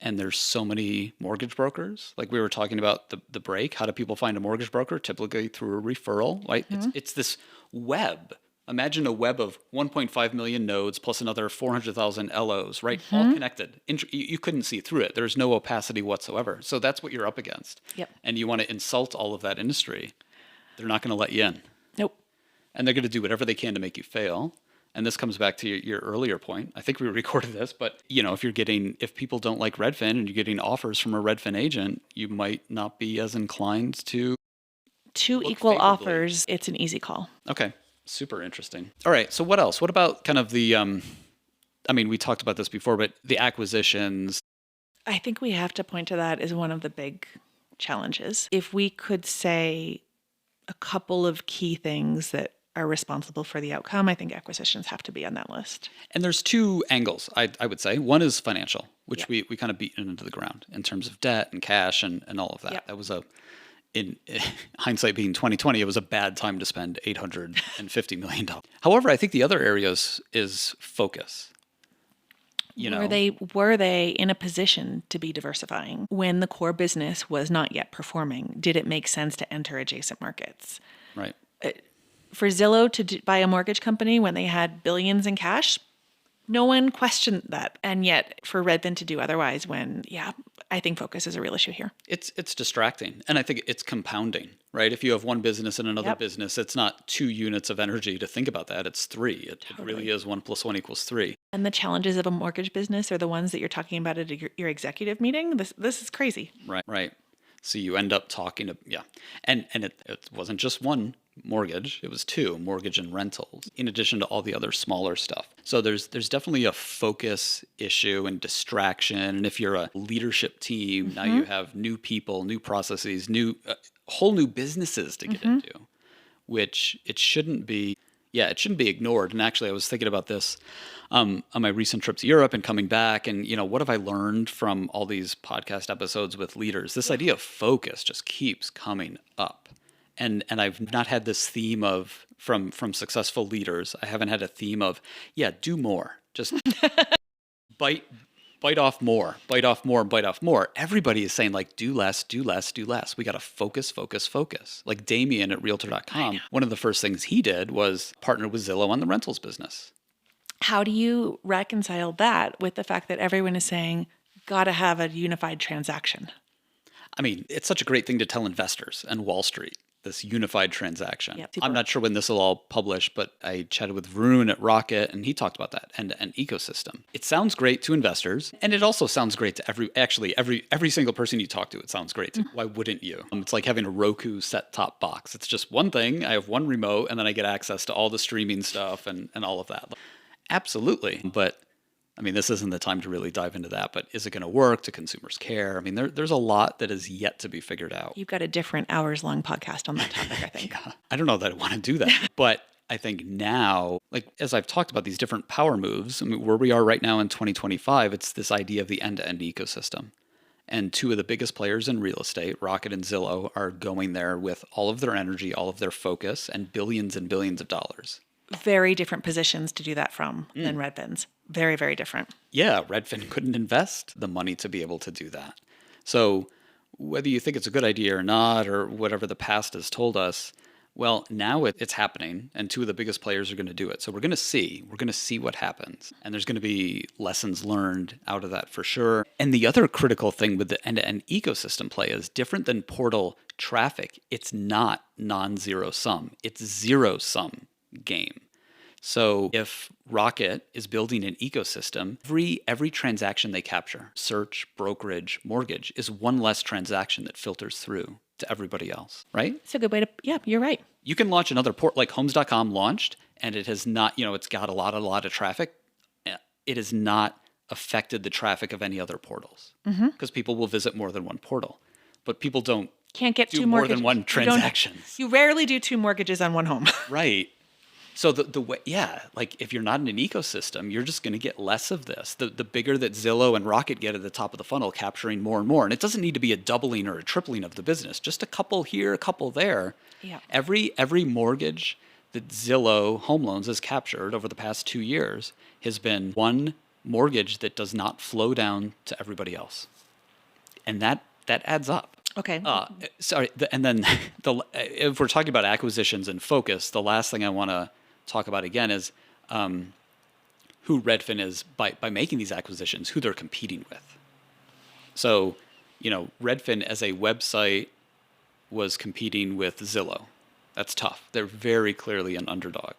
and there's so many mortgage brokers. Like we were talking about the break. How do people find a mortgage broker? Typically through a referral, right? It's this web. Imagine a web of 1.5 million nodes plus another 400,000 LOs, right? All connected. You couldn't see through it. There's no opacity whatsoever. So that's what you're up against. Yep. And you want to insult all of that industry. They're not going to let you in. Nope. And they're going to do whatever they can to make you fail. And this comes back to your earlier point. I think we recorded this, but if people don't like Redfin and you're getting offers from a Redfin agent, you might not be as inclined to Two equal favorably. offers, it's an easy call. Okay. Super interesting. All right. So what else? What about kind of the, we talked about this before, but the acquisitions. I think we have to point to that as one of the big challenges. If we could say a couple of key things that are responsible for the outcome, I think acquisitions have to be on that list. And there's two angles, I would say. One is financial, which we kind of beaten into the ground in terms of debt and cash and all of that. Yep. That was in hindsight being 2020, it was a bad time to spend $850 million. However, I think the other areas is focus. Were they in a position to be diversifying when the core business was not yet performing? Did it make sense to enter adjacent markets? Right. For Zillow to buy a mortgage company when they had billions in cash, no one questioned that. And yet for Redfin to do otherwise I think focus is a real issue here. It's distracting. And I think it's compounding, right? If you have one business and another business, it's not 2 units of energy to think about that. It's 3. It really is 1 + 1 = 3. And the challenges of a mortgage business are the ones that you're talking about at your executive meeting. This is crazy. Right. So you end up talking to, And it wasn't just one mortgage, it was 2, mortgage and rentals, in addition to all the other smaller stuff. So there's definitely a focus issue and distraction. And if you're a leadership team, now you have new people, new processes, whole new businesses to get into, which it shouldn't be ignored. And actually, I was thinking about this on my recent trip to Europe and coming back. And, what have I learned from all these podcast episodes with leaders? This idea of focus just keeps coming up. And I've not had this theme of, from successful leaders, I haven't had a theme of, do more. Just bite off more, bite off more, bite off more. Everybody is saying do less, do less, do less. We got to focus. Like Damien at Realtor.com, one of the first things he did was partner with Zillow on the rentals business. How do you reconcile that with the fact that everyone is saying, got to have a unified transaction? It's such a great thing to tell investors and Wall Street, this unified transaction. Yep. I'm not sure when this will all publish, but I chatted with Varun at Rocket, and he talked about that end-to-end ecosystem. It sounds great to investors, and it also sounds great to every single person you talk to. It sounds great to. Why wouldn't you? It's like having a Roku set-top box. It's just one thing. I have one remote, and then I get access to all the streaming stuff and all of that. Absolutely, but this isn't the time to really dive into that, but is it going to work? Do consumers care? There's a lot that is yet to be figured out. You've got a different hours-long podcast on that topic, I think. I don't know that I want to do that, but I think now, as I've talked about these different power moves, where we are right now in 2025, it's this idea of the end-to-end ecosystem. And 2 of the biggest players in real estate, Rocket and Zillow, are going there with all of their energy, all of their focus, and billions of dollars. Very different positions to do that from than Redfin's. Very, very different. Yeah, Redfin couldn't invest the money to be able to do that. So whether you think it's a good idea or not, or whatever the past has told us, well, now it's happening, and 2 of the biggest players are going to do it. So we're going to see what happens. And there's going to be lessons learned out of that for sure. And the other critical thing with the end-to-end ecosystem play is different than portal traffic. It's not non-zero sum. It's zero-sum game. So if Rocket is building an ecosystem, every transaction they capture, search, brokerage, mortgage, is one less transaction that filters through to everybody else, right? It's a good way to, you're right. You can launch another port, like Homes.com launched, and it has not, it's got a lot of traffic. It has not affected the traffic of any other portals because people will visit more than one portal. But people can't get do 2 more mortgages. than one transactions. You rarely do 2 mortgages on one home. Right. So the way, yeah, like if you're not in an ecosystem, you're just going to get less of this. The bigger that Zillow and Rocket get at the top of the funnel, capturing more and more, and it doesn't need to be a doubling or a tripling of the business. Just a couple here, a couple there. Yeah. Every mortgage that Zillow Home Loans has captured over the past 2 years has been one mortgage that does not flow down to everybody else, and that adds up. Okay. Sorry, and then if we're talking about acquisitions and focus, the last thing I want to talk about again is who Redfin is by making these acquisitions, who they're competing with. So, Redfin as a website was competing with Zillow. That's tough. They're very clearly an underdog.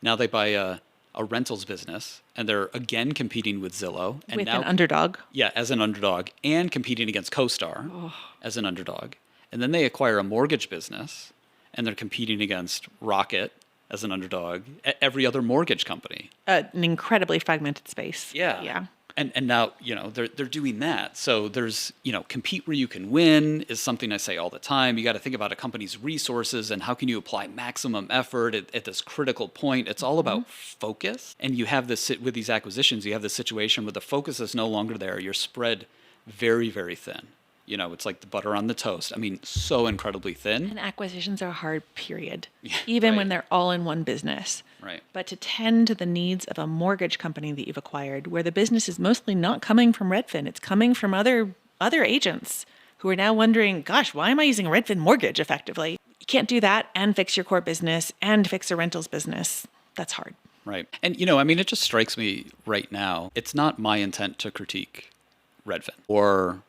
Now they buy a rentals business, and they're again competing with Zillow. And with now, an underdog. Yeah, as an underdog, and competing against CoStar as an underdog. And then they acquire a mortgage business, and they're competing against Rocket as an underdog, every other mortgage company. An incredibly fragmented space. Yeah. Yeah. And now, they're doing that. So there's, compete where you can win is something I say all the time. You got to think about a company's resources and how can you apply maximum effort at this critical point. It's all about focus. And you have this, with these acquisitions, you have this situation where the focus is no longer there. You're spread very, very thin. It's like the butter on the toast. I mean, so incredibly thin. And acquisitions are hard, period. Even when they're all in one business. Right. But to tend to the needs of a mortgage company that you've acquired, where the business is mostly not coming from Redfin, it's coming from other agents who are now wondering, gosh, why am I using a Redfin mortgage effectively? You can't do that and fix your core business and fix a rentals business. That's hard. Right. And, it just strikes me right now, it's not my intent to critique Redfin or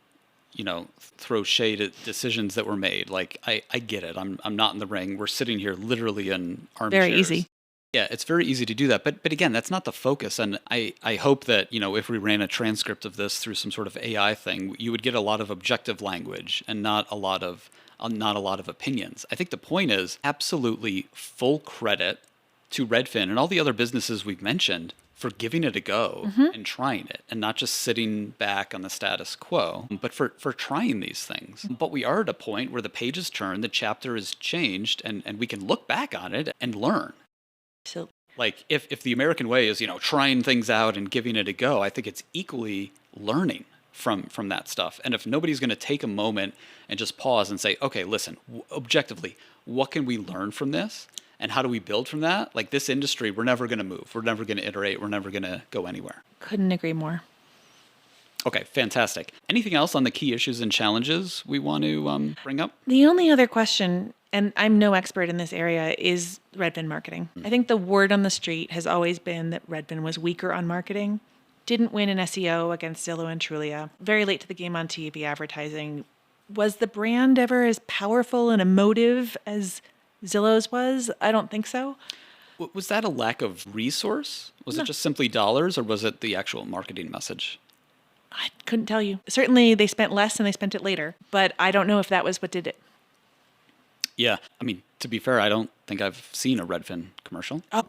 throw shade at decisions that were made. Like, I get it. I'm not in the ring. We're sitting here literally in armchairs. Very easy. Yeah, it's very easy to do that. But again, that's not the focus. And I hope that, if we ran a transcript of this through some sort of AI thing, you would get a lot of objective language and not a lot of opinions. I think the point is absolutely full credit to Redfin and all the other businesses we've mentioned for giving it a go and trying it, and not just sitting back on the status quo, but for trying these things. But we are at a point where the page is turned, the chapter is changed, and we can look back on it and learn. So, like, if the American way is, trying things out and giving it a go, I think it's equally learning from that stuff. And if nobody's going to take a moment and just pause and say, okay, listen, objectively, what can we learn from this? And how do we build from that? Like, this industry, we're never going to move. We're never going to iterate. We're never going to go anywhere. Couldn't agree more. Okay, fantastic. Anything else on the key issues and challenges we want to bring up? The only other question, and I'm no expert in this area, is Redfin marketing. I think the word on the street has always been that Redfin was weaker on marketing, didn't win in SEO against Zillow and Trulia, very late to the game on TV advertising. Was the brand ever as powerful and emotive as Zillow's was? I don't think so. Was that a lack of resource? Was it just simply dollars, or was it the actual marketing message? I couldn't tell you. Certainly they spent less and they spent it later, but I don't know if that was what did it. Yeah. I mean, to be fair, I don't think I've seen a Redfin commercial. Oh,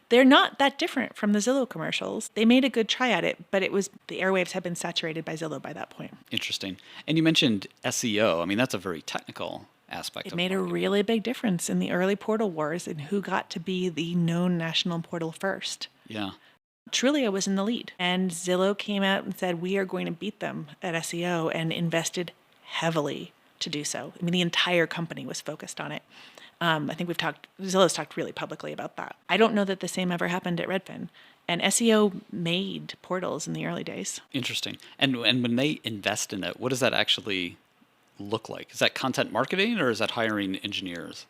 they're not that different from the Zillow commercials. They made a good try at it, but the airwaves had been saturated by Zillow by that point. Interesting. And you mentioned SEO. I mean, that's a very technical aspect. It made a really big difference in the early portal wars and who got to be the known national portal first. Yeah. Trulia was in the lead, and Zillow came out and said, we are going to beat them at SEO, and invested heavily to do so. I mean, the entire company was focused on it. I think Zillow's talked really publicly about that. I don't know that the same ever happened at Redfin. And SEO made portals in the early days. Interesting. And when they invest in it, what does that actually look like? Is that content marketing, or is that hiring engineers?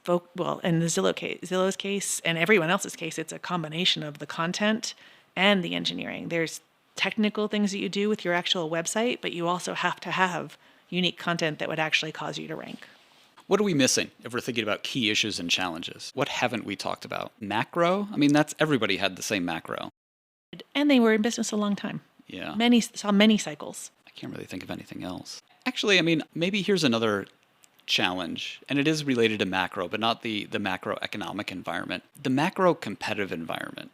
Well, in the Zillow's case and everyone else's case, it's a combination of the content and the engineering. There's technical things that you do with your actual website, but you also have to have unique content that would actually cause you to rank. What are we missing if we're thinking about key issues and challenges? What haven't we talked about? Macro? I mean, everybody had the same macro. And they were in business a long time. Yeah. Saw many cycles. I can't really think of anything else. Actually, I mean, maybe here's another challenge, and it is related to macro, but not the macroeconomic environment, the macro competitive environment.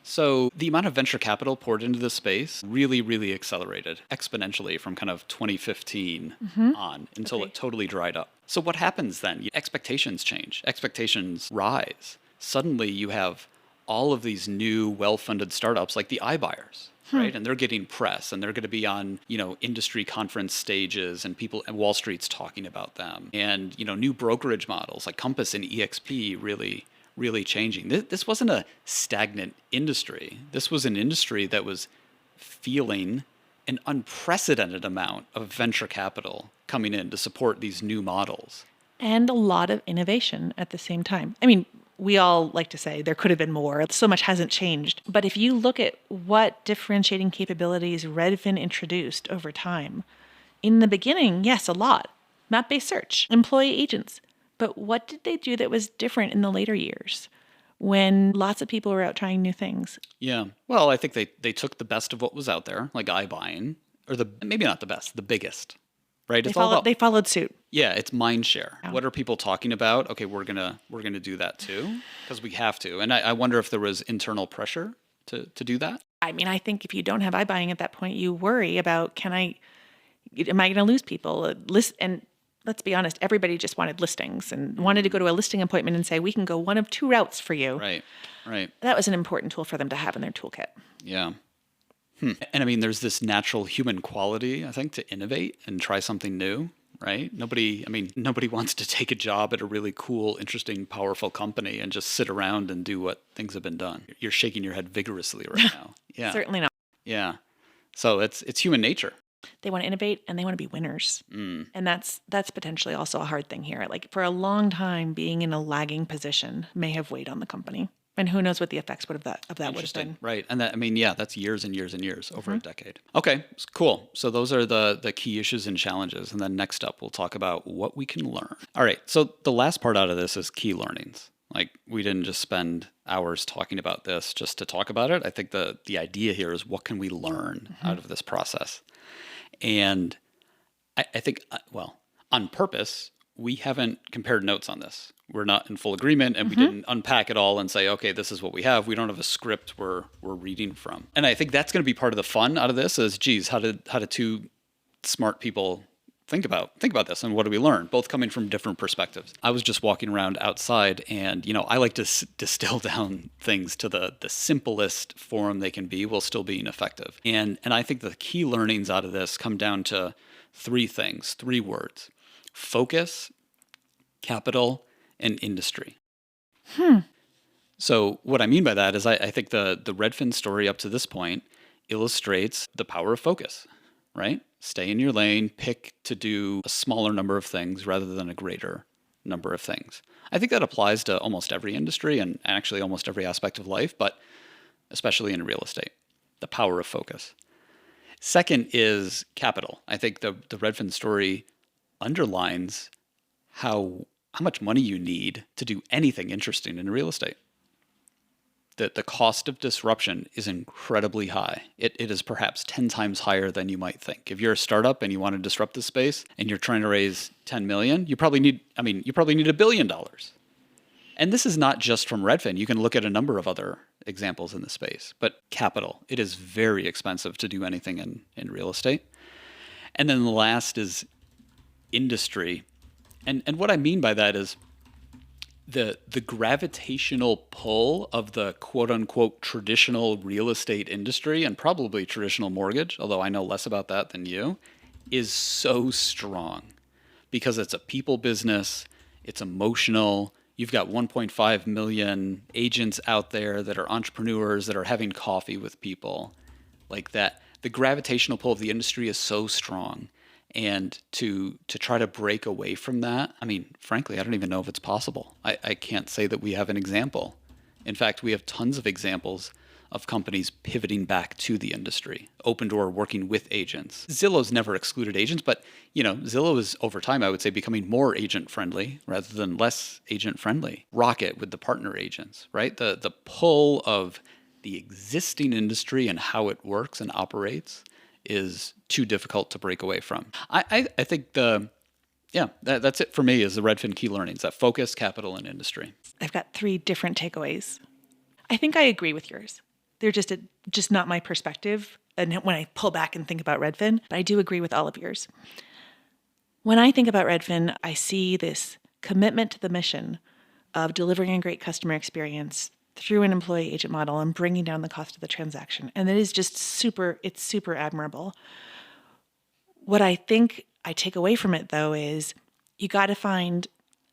So the amount of venture capital poured into this space really, really accelerated exponentially from kind of 2015 on until it totally dried up. So what happens then? Expectations change. Expectations rise. suddenly you have all of these new well-funded startups like the iBuyers, right? And they're getting press and they're going to be on, industry conference stages and people and Wall Street's talking about them. And, new brokerage models like Compass and EXP really changing. This wasn't a stagnant industry. This was an industry that was feeling an unprecedented amount of venture capital coming in to support these new models. And a lot of innovation at the same time. I mean, we all like to say there could have been more. So much hasn't changed. But if you look at what differentiating capabilities Redfin introduced over time, in the beginning, yes, a lot. Map-based search, employee agents. But what did they do that was different in the later years when lots of people were out trying new things? Yeah. Well, I think they took the best of what was out there, like iBuying, or maybe not the best, the biggest, right? They followed suit. Yeah, it's mind share. Yeah. What are people talking about? Okay, we're gonna do that too because we have to. And I wonder if there was internal pressure to do that. I mean, I think if you don't have iBuying at that point, you worry about am I going to lose people? And let's be honest, everybody just wanted listings and wanted to go to a listing appointment and say, we can go one of two routes for you. Right. That was an important tool for them to have in their toolkit. Yeah. And I mean, there's this natural human quality, I think, to innovate and try something new, right? Nobody wants to take a job at a really cool, interesting, powerful company and just sit around and do what things have been done. You're shaking your head vigorously right now. Yeah. Certainly not. Yeah. So it's human nature. They want to innovate and they want to be winners. And that's potentially also a hard thing here. Like for a long time, being in a lagging position may have weighed on the company. And who knows what the effects of that would have been. Right. And that's years and years and years, over a decade. Okay, cool. So those are the key issues and challenges. And then next up, we'll talk about what we can learn. All right. So the last part out of this is key learnings. Like we didn't just spend hours talking about this just to talk about it. I think the idea here is what can we learn out of this process? And I think, on purpose, we haven't compared notes on this. We're not in full agreement, and we didn't unpack it all and say, okay, this is what we have. We don't have a script we're reading from. And I think that's going to be part of the fun out of this is, geez, how did two smart people think about this, and what do we learn? Both coming from different perspectives. I was just walking around outside, and I like to distill down things to the simplest form they can be while still being effective. And I think the key learnings out of this come down to three words: focus, capital, and industry. So what I mean by that is I think the Redfin story up to this point illustrates the power of focus, right? Stay in your lane, pick to do a smaller number of things rather than a greater number of things. I think that applies to almost every industry and actually almost every aspect of life, but especially in real estate, the power of focus. Second is capital. I think the Redfin story underlines how much money you need to do anything interesting in real estate. The cost of disruption is incredibly high. It is perhaps 10 times higher than you might think. If you're a startup and you want to disrupt the space and you're trying to raise 10 million, you probably need $1 billion. And this is not just from Redfin. You can look at a number of other examples in the space. But capital, it is very expensive to do anything in real estate. And then the last is industry. And what I mean by that is the gravitational pull of the quote unquote traditional real estate industry and probably traditional mortgage, although I know less about that than you, is so strong because it's a people business. It's emotional. You've got 1.5 million agents out there that are entrepreneurs that are having coffee with people like that. The gravitational pull of the industry is so strong. And to try to break away from that, frankly, I don't even know if it's possible. I can't say that we have an example. In fact, we have tons of examples of companies pivoting back to the industry, Opendoor working with agents. Zillow's never excluded agents, but Zillow is over time, I would say, becoming more agent-friendly rather than less agent-friendly. Rocket with the partner agents, right? The pull of the existing industry and how it works and operates is too difficult to break away from. I think that's it for me is the Redfin key learnings, that focus, capital, and industry. I've got 3 different takeaways. I think I agree with yours. They're just not my perspective. And when I pull back and think about Redfin, but I do agree with all of yours. When I think about Redfin, I see this commitment to the mission of delivering a great customer experience through an employee agent model and bringing down the cost of the transaction. And it is just it's super admirable. What I think I take away from it, though, is you got to find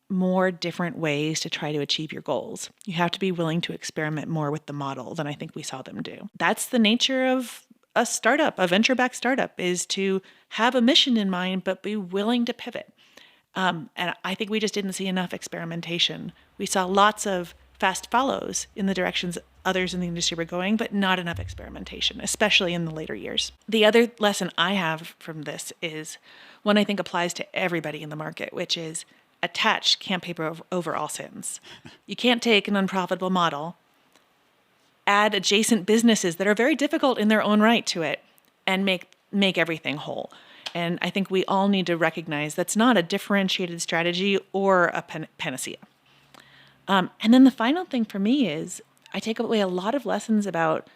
more different ways to try to achieve your goals. You have to be willing to experiment more with the model than I think we saw them do. That's the nature of a startup, a venture-backed startup, is to have a mission in mind, but be willing to pivot. And I think we just didn't see enough experimentation. We saw lots of fast follows in the directions others in the industry were going, but not enough experimentation, especially in the later years. The other lesson I have from this is one I think applies to everybody in the market, which is attach can't paper over all sins. You can't take an unprofitable model, add adjacent businesses that are very difficult in their own right to it, and make everything whole. And I think we all need to recognize that's not a differentiated strategy or a panacea. And then the final thing for me is I take away a lot of lessons about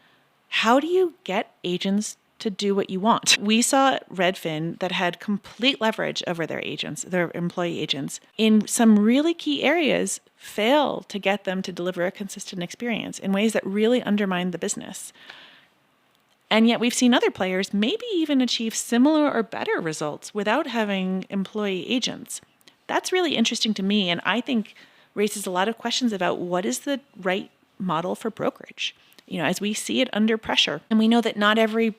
how do you get agents to do what you want. We saw Redfin that had complete leverage over their agents, their employee agents, in some really key areas fail to get them to deliver a consistent experience in ways that really undermine the business. And yet we've seen other players maybe even achieve similar or better results without having employee agents. That's really interesting to me, and I think raises a lot of questions about what is the right model for brokerage. As we see it under pressure, and we know that not every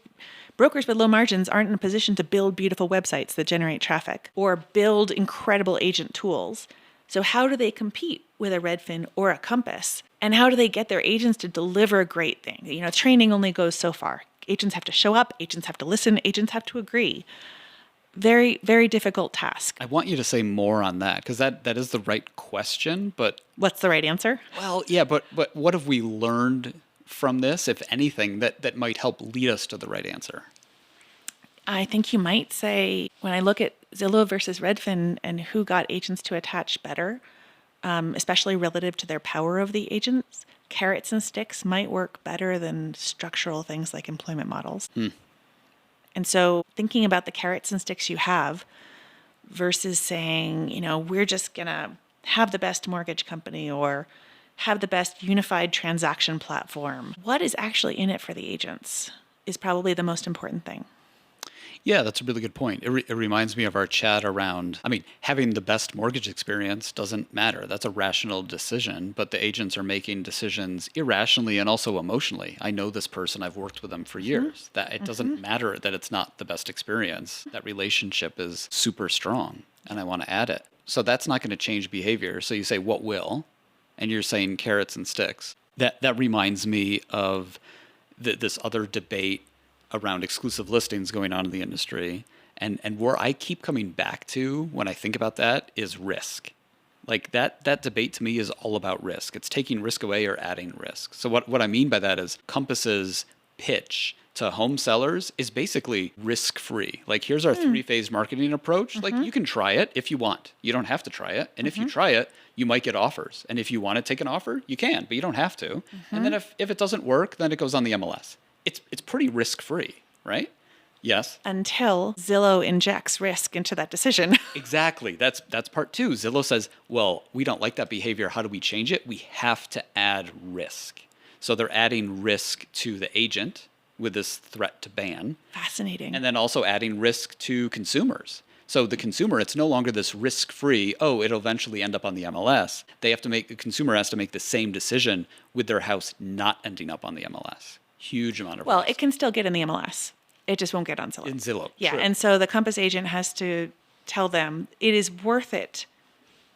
brokers with low margins aren't in a position to build beautiful websites that generate traffic or build incredible agent tools. So how do they compete with a Redfin or a Compass? And how do they get their agents to deliver great things? Training only goes so far. Agents have to show up, agents have to listen, agents have to agree. Very, very difficult task. I want you to say more on that, because that is the right question, but... What's the right answer? Well, yeah, but what have we learned from this, if anything, that might help lead us to the right answer? I think you might say, when I look at Zillow versus Redfin and who got agents to attach better, especially relative to their power of the agents, carrots and sticks might work better than structural things like employment models. And so thinking about the carrots and sticks you have versus saying, we're just going to have the best mortgage company or have the best unified transaction platform. What is actually in it for the agents is probably the most important thing. Yeah, that's a really good point. It reminds me of our chat around, having the best mortgage experience doesn't matter. That's a rational decision, but the agents are making decisions irrationally and also emotionally. I know this person, I've worked with them for years. That it doesn't matter that it's not the best experience. That relationship is super strong and I want to add it. So that's not going to change behavior. So you say, what will? And you're saying carrots and sticks. That reminds me of this other debate around exclusive listings going on in the industry. And where I keep coming back to when I think about that is risk. Like that debate to me is all about risk. It's taking risk away or adding risk. So what I mean by that is Compass's pitch to home sellers is basically risk-free. Like, here's our three-phase marketing approach. Like, you can try it if you want. You don't have to try it. And if you try it, you might get offers. And if you want to take an offer, you can, but you don't have to. And then if it doesn't work, then it goes on the MLS. It's pretty risk-free, right? Yes. Until Zillow injects risk into that decision. Exactly. That's part two. Zillow says, well, we don't like that behavior. How do we change it? We have to add risk. So they're adding risk to the agent with this threat to ban. Fascinating. And then also adding risk to consumers. So the consumer, it's no longer this risk-free, it'll eventually end up on the MLS. The consumer has to make the same decision with their house not ending up on the MLS. Huge amount of risk. It can still get in the MLS. It just won't get on Zillow. In Zillow. Yeah, true. and so the Compass agent has to tell them it is worth it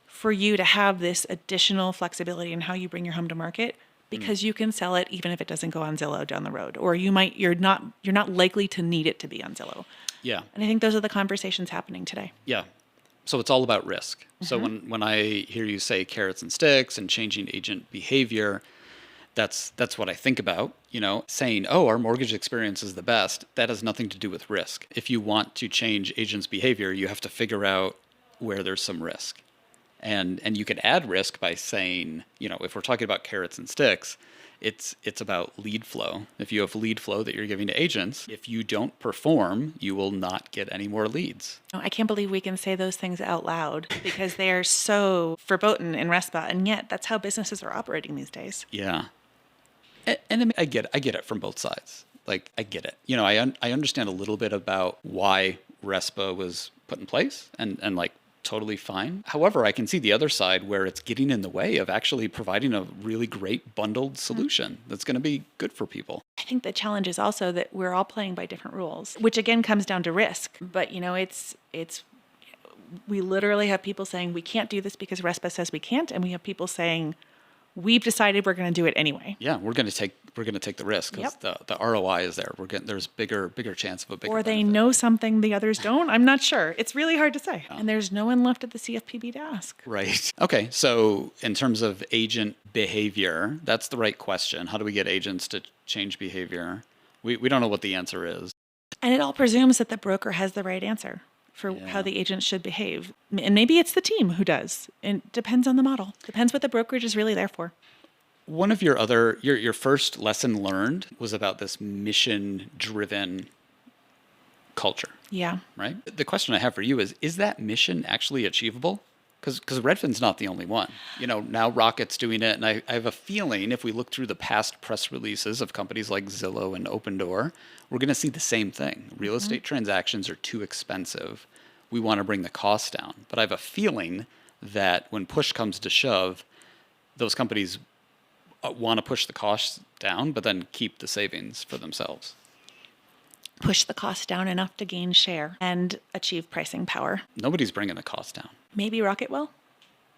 for you to have this additional flexibility in how you bring your home to market, because you can sell it even if it doesn't go on Zillow down the road, or you're not likely to need it to be on Zillow. Yeah. And I think those are the conversations happening today. Yeah. So it's all about risk. So when I hear you say carrots and sticks and changing agent behavior, that's what I think about, saying, our mortgage experience is the best. That has nothing to do with risk. If you want to change agents' behavior, you have to figure out where there's some risk. And you can add risk by saying, if we're talking about carrots and sticks, It's about lead flow. If you have lead flow that you're giving to agents, if you don't perform, you will not get any more leads. I can't believe we can say those things out loud because they are so verboten in RESPA, and yet that's how businesses are operating these days. Yeah. And I mean, I get it from both sides. Like, I get it. You know, I understand a little bit about why RESPA was put in place and like totally fine. However, I can see the other side where it's getting in the way of actually providing a really great bundled solution that's going to be good for people. I think the challenge is also that we're all playing by different rules, which again comes down to risk. But you know, it's we literally have people saying we can't do this because RESPA says we can't, and we have people saying we've decided we're going to do it anyway. Yeah, we're going to take the risk because the ROI is there. There's bigger chance of a bigger Or they benefit. know something the others don't. I'm not sure. It's really hard to say. And there's no one left at the CFPB to ask. Right. Okay. So in terms of agent behavior, that's the right question. How do we get agents to change behavior? We don't know what the answer is. And it all presumes that the broker has the right answer for how the agent should behave. And maybe it's the team who does. It depends on the model. Depends what the brokerage is really there for. One of your first lesson learned was about this mission-driven culture. Yeah. Right? The question I have for you is that mission actually achievable? Because Redfin's not the only one. You know, now Rocket's doing it, and I have a feeling if we look through the past press releases of companies like Zillow and Opendoor, we're going to see the same thing. Real estate transactions are too expensive. We want to bring the cost down. But I have a feeling that when push comes to shove, those companies want to push the costs down, but then keep the savings for themselves. Push the cost down enough to gain share and achieve pricing power. Nobody's bringing the cost down. Maybe Rocket will.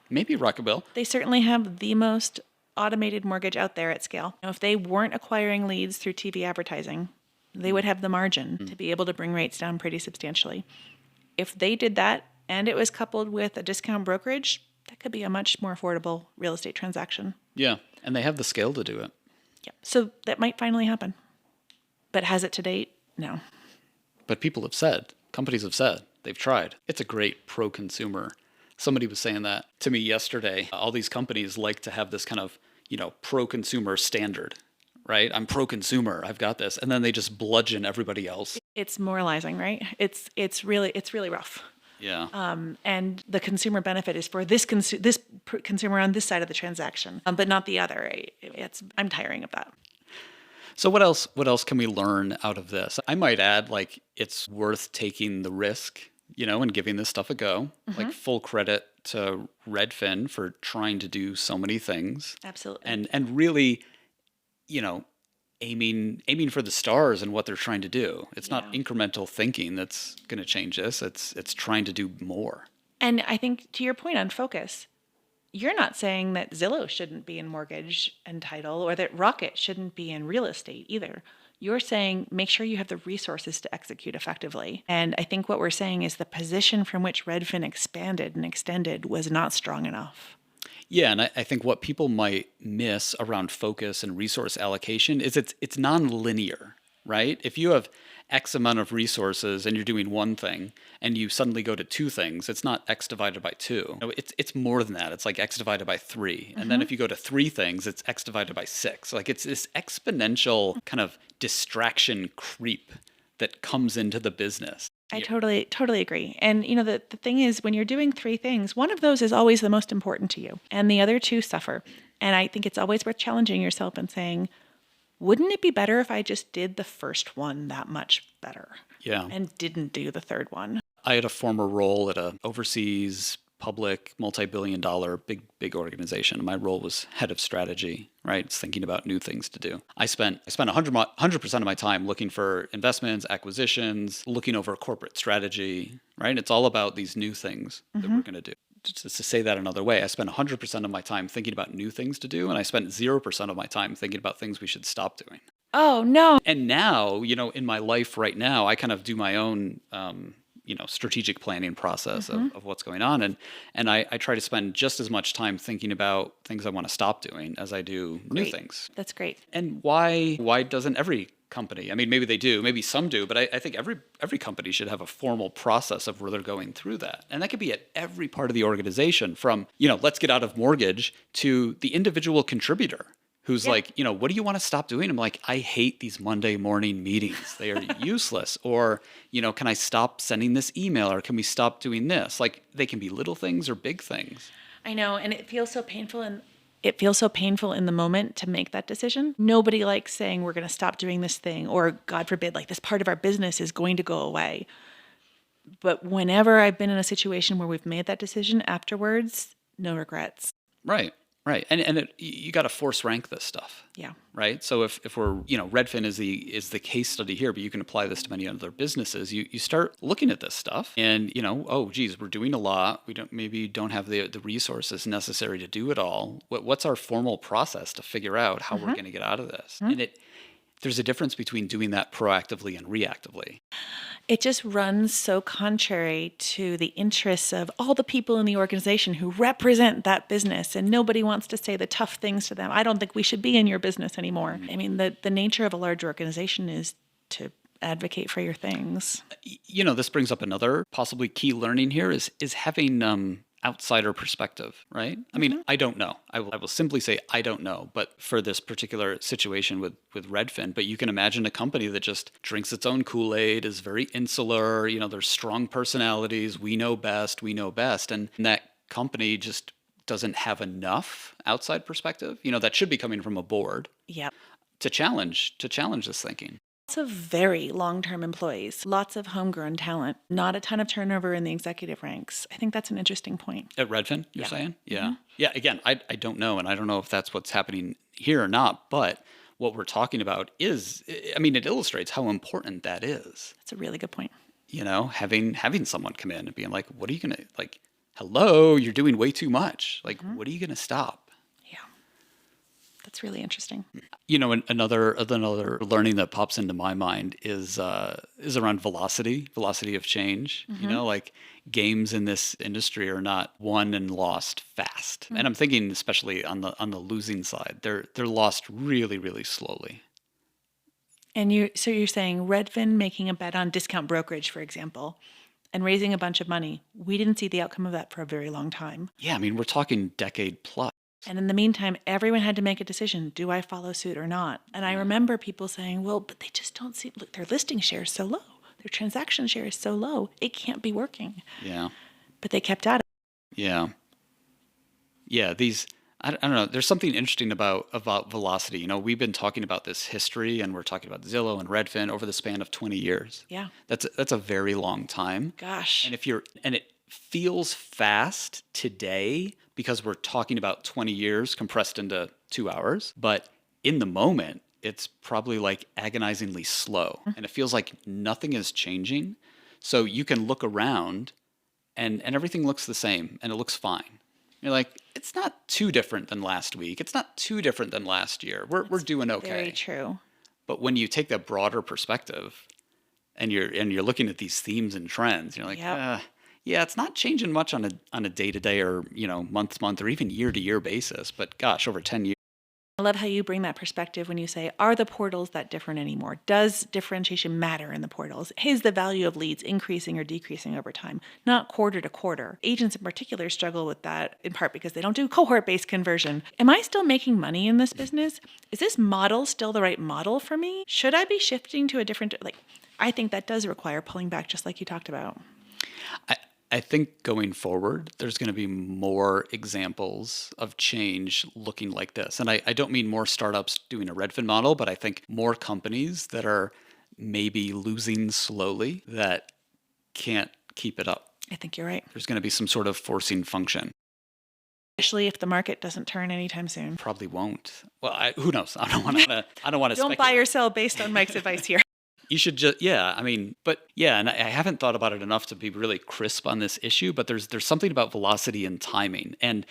Maybe Rocket will. They certainly have the most automated mortgage out there at scale. Now, if they weren't acquiring leads through TV advertising, they would have the margin to be able to bring rates down pretty substantially. If they did that and it was coupled with a discount brokerage, that could be a much more affordable real estate transaction. Yeah, and they have the scale to do it. Yeah. So that might finally happen. But has it to date? No. But companies have said, they've tried. It's a great pro-consumer. Somebody was saying that to me yesterday. All these companies like to have this kind of, pro-consumer standard, right? I'm pro-consumer. I've got this. And then they just bludgeon everybody else. It's moralizing, right? It's really rough. Yeah. And the consumer benefit is for this consumer on this side of the transaction, but not the other. I'm tiring of that. So what else can we learn out of this? I might add, like, it's worth taking the risk, and giving this stuff a go. Like, full credit to Redfin for trying to do so many things. Absolutely. And really, aiming for the stars and what they're trying to do. It's not incremental thinking that's going to change this. It's trying to do more. And I think to your point on focus, you're not saying that Zillow shouldn't be in mortgage and title or that Rocket shouldn't be in real estate either. You're saying make sure you have the resources to execute effectively. And I think what we're saying is the position from which Redfin expanded and extended was not strong enough. Yeah, and I think what people might miss around focus and resource allocation is it's non-linear, right? If you have X amount of resources and you're doing one thing and you suddenly go to two things, it's not X divided by 2. No, it's more than that. It's like X divided by 3. And then if you go to 3 things, it's X divided by 6. Like, it's this exponential kind of distraction creep that comes into the business. I totally agree. And the thing is, when you're doing 3 things, one of those is always the most important to you and the other 2 suffer. And I think it's always worth challenging yourself and saying, wouldn't it be better if I just did the first one that much better? Yeah. And didn't do the third one? I had a former role at an overseas public multi-billion-dollar big organization. My role was head of strategy, right? It's thinking about new things to do. I spent 100% of my time looking for investments, acquisitions, looking over corporate strategy, right? It's all about these new things that we're going to do. Just to say that another way, I spent 100% of my time thinking about new things to do, and I spent 0% of my time thinking about things we should stop doing. Oh, no. And now, in my life right now, I kind of do my own strategic planning process of what's going on. And I try to spend just as much time thinking about things I want to stop doing as I do new things. That's great. And why doesn't every company? I mean, maybe they do, maybe some do, but I think every company should have a formal process of where they're going through that. And that could be at every part of the organization, from, let's get out of mortgage, to the individual contributor who's Yeah. like, what do you want to stop doing? I'm like, I hate these Monday morning meetings. They are useless. Or, can I stop sending this email, or can we stop doing this? Like, they can be little things or big things. I know, and it feels so painful, and it feels so painful in the moment to make that decision. Nobody likes saying we're going to stop doing this thing, or God forbid, like this part of our business is going to go away. But whenever I've been in a situation where we've made that decision afterwards, no regrets. Right. Right. And you got to force rank this stuff. Yeah. Right. So if we're, Redfin is the case study here, but you can apply this to many other businesses. You start looking at this stuff and, oh, geez, we're doing a lot. We don't have the resources necessary to do it all. What's our formal process to figure out how we're going to get out of this? And there's a difference between doing that proactively and reactively. It just runs so contrary to the interests of all the people in the organization who represent that business, and nobody wants to say the tough things to them. I don't think we should be in your business anymore. I mean, the nature of a large organization is to advocate for your things. This brings up another possibly key learning here is having outsider perspective, right? I mean, I don't know. I will simply say I don't know, but for this particular situation with Redfin, but you can imagine a company that just drinks its own Kool-Aid, is very insular, there's strong personalities, we know best, and that company just doesn't have enough outside perspective, that should be coming from a board. Yep. To challenge this thinking. Lots of very long-term employees, lots of homegrown talent, not a ton of turnover in the executive ranks. I think that's an interesting point. At Redfin, you're saying? Yeah. Yeah, again, I don't know, and I don't know if that's what's happening here or not, but what we're talking about is, it illustrates how important that is. That's a really good point. Having someone come in and being like, what are you going to, like, hello, you're doing way too much. Like, what are you going to stop? That's really interesting. Another learning that pops into my mind is around velocity of change. Like games in this industry are not won and lost fast. And I'm thinking especially on the losing side, they're lost really, really slowly. And you're saying Redfin making a bet on discount brokerage, for example, and raising a bunch of money. We didn't see the outcome of that for a very long time. Yeah, we're talking decade plus. And in the meantime, everyone had to make a decision. Do I follow suit or not? And I remember people saying, well, but they just don't see, look, their listing share is so low. Their transaction share is so low. It can't be working. Yeah. But they kept at it. Yeah. Yeah. I don't know. There's something interesting about velocity. We've been talking about this history, and we're talking about Zillow and Redfin over the span of 20 years. Yeah. That's a very long time. Gosh. And it feels fast today because we're talking about 20 years compressed into 2 hours. But in the moment, it's probably like agonizingly slow. And it feels like nothing is changing. So you can look around and everything looks the same and it looks fine. You're like, it's not too different than last week. It's not too different than last year. We're doing okay. Very true. But when you take that broader perspective and you're looking at these themes and trends, you're like, yeah, it's not changing much on a day-to-day or, month-to-month or even year-to-year basis. But gosh, over 10 years. I love how you bring that perspective when you say, are the portals that different anymore? Does differentiation matter in the portals? Is the value of leads increasing or decreasing over time? Not quarter to quarter. Agents in particular struggle with that in part because they don't do cohort-based conversion. Am I still making money in this business? Is this model still the right model for me? Should I be shifting to a different, I think that does require pulling back just like you talked about. I think going forward, there's going to be more examples of change looking like this. And I don't mean more startups doing a Redfin model, but I think more companies that are maybe losing slowly that can't keep it up. I think you're right. There's going to be some sort of forcing function. Especially if the market doesn't turn anytime soon. Probably won't. Well, who knows? I don't want to Don't speculate. buy or sell based on Mike's advice here. You should just, and I haven't thought about it enough to be really crisp on this issue, but there's something about velocity and timing. And,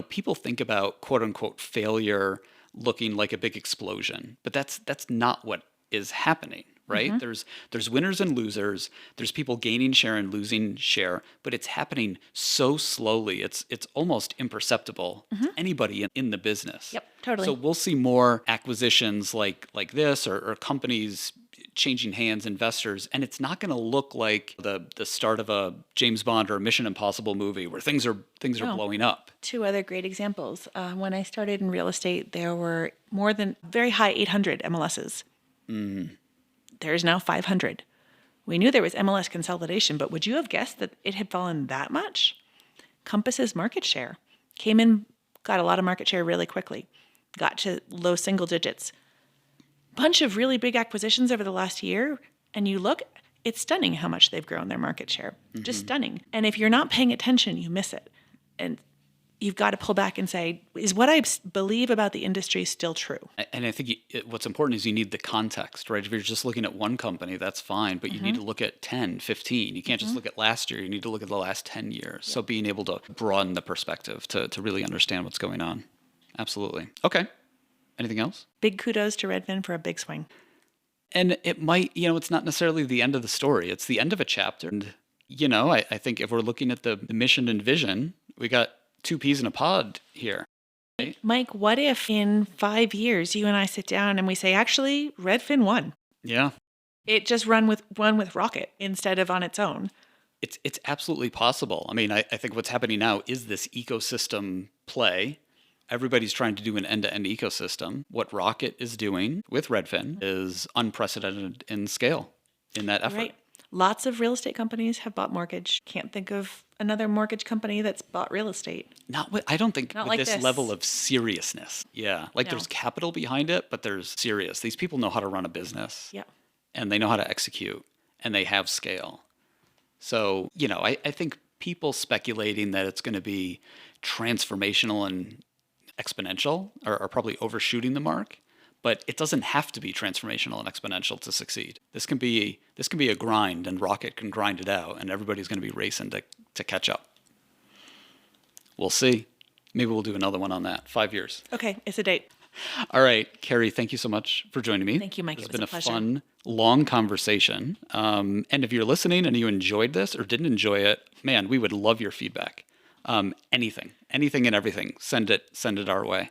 people think about quote unquote failure looking like a big explosion, but that's not what is happening, right? There's winners and losers. There's people gaining share and losing share, but it's happening so slowly. It's almost imperceptible to anybody in the business. Yep, totally. So we'll see more acquisitions like this, or companies changing hands, investors, and it's not going to look like the start of a James Bond or a Mission Impossible movie where things are blowing up. 2 other great examples. When I started in real estate, there were more than very high 800 MLSs. There's now 500. We knew there was MLS consolidation, but would you have guessed that it had fallen that much? Compass's market share came in, got a lot of market share really quickly, got to low single digits. Bunch of really big acquisitions over the last year, and you look, it's stunning how much they've grown their market share. Just stunning. And if you're not paying attention, you miss it. And you've got to pull back and say, is what I believe about the industry still true? And I think what's important is you need the context, right? If you're just looking at one company, that's fine, but you need to look at 10, 15. You can't just look at last year. You need to look at the last 10 years. So being able to broaden the perspective to really understand what's going on. Absolutely. Okay. Anything else? Big kudos to Redfin for a big swing. And it might, it's not necessarily the end of the story. It's the end of a chapter. And, I think if we're looking at the mission and vision, we got 2 peas in a pod here. Right? Mike, what if in 5 years you and I sit down and we say, actually, Redfin won? Yeah. It just won with Rocket instead of on its own. It's absolutely possible. I mean, I think what's happening now is this ecosystem play. Everybody's trying to do an end-to-end ecosystem. What Rocket is doing with Redfin is unprecedented in scale in that effort. Right. Lots of real estate companies have bought mortgage. Can't think of another mortgage company that's bought real estate. I don't think Not with like this level of seriousness. Yeah. Like there's capital behind it, but there's serious. These people know how to run a business. Yeah. And they know how to execute, and they have scale. So, I think people speculating that it's going to be transformational and exponential are probably overshooting the mark, but it doesn't have to be transformational and exponential to succeed. This can be a grind, and Rocket can grind it out, and everybody's going to be racing to catch up. We'll see. Maybe we'll do another one on that. 5 years. Okay, it's a date. All right, Carey, thank you so much for joining me. Thank you, Mike. It's It was been a pleasure. fun, long conversation. And if you're listening and you enjoyed this or didn't enjoy it, man, we would love your feedback. Anything and everything. Send it our way.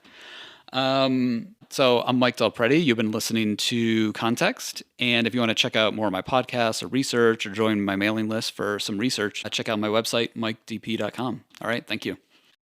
So I'm Mike Del Preti. You've been listening to Context. And if you want to check out more of my podcasts or research or join my mailing list for some research, check out my website, mikedp.com. All right. Thank you.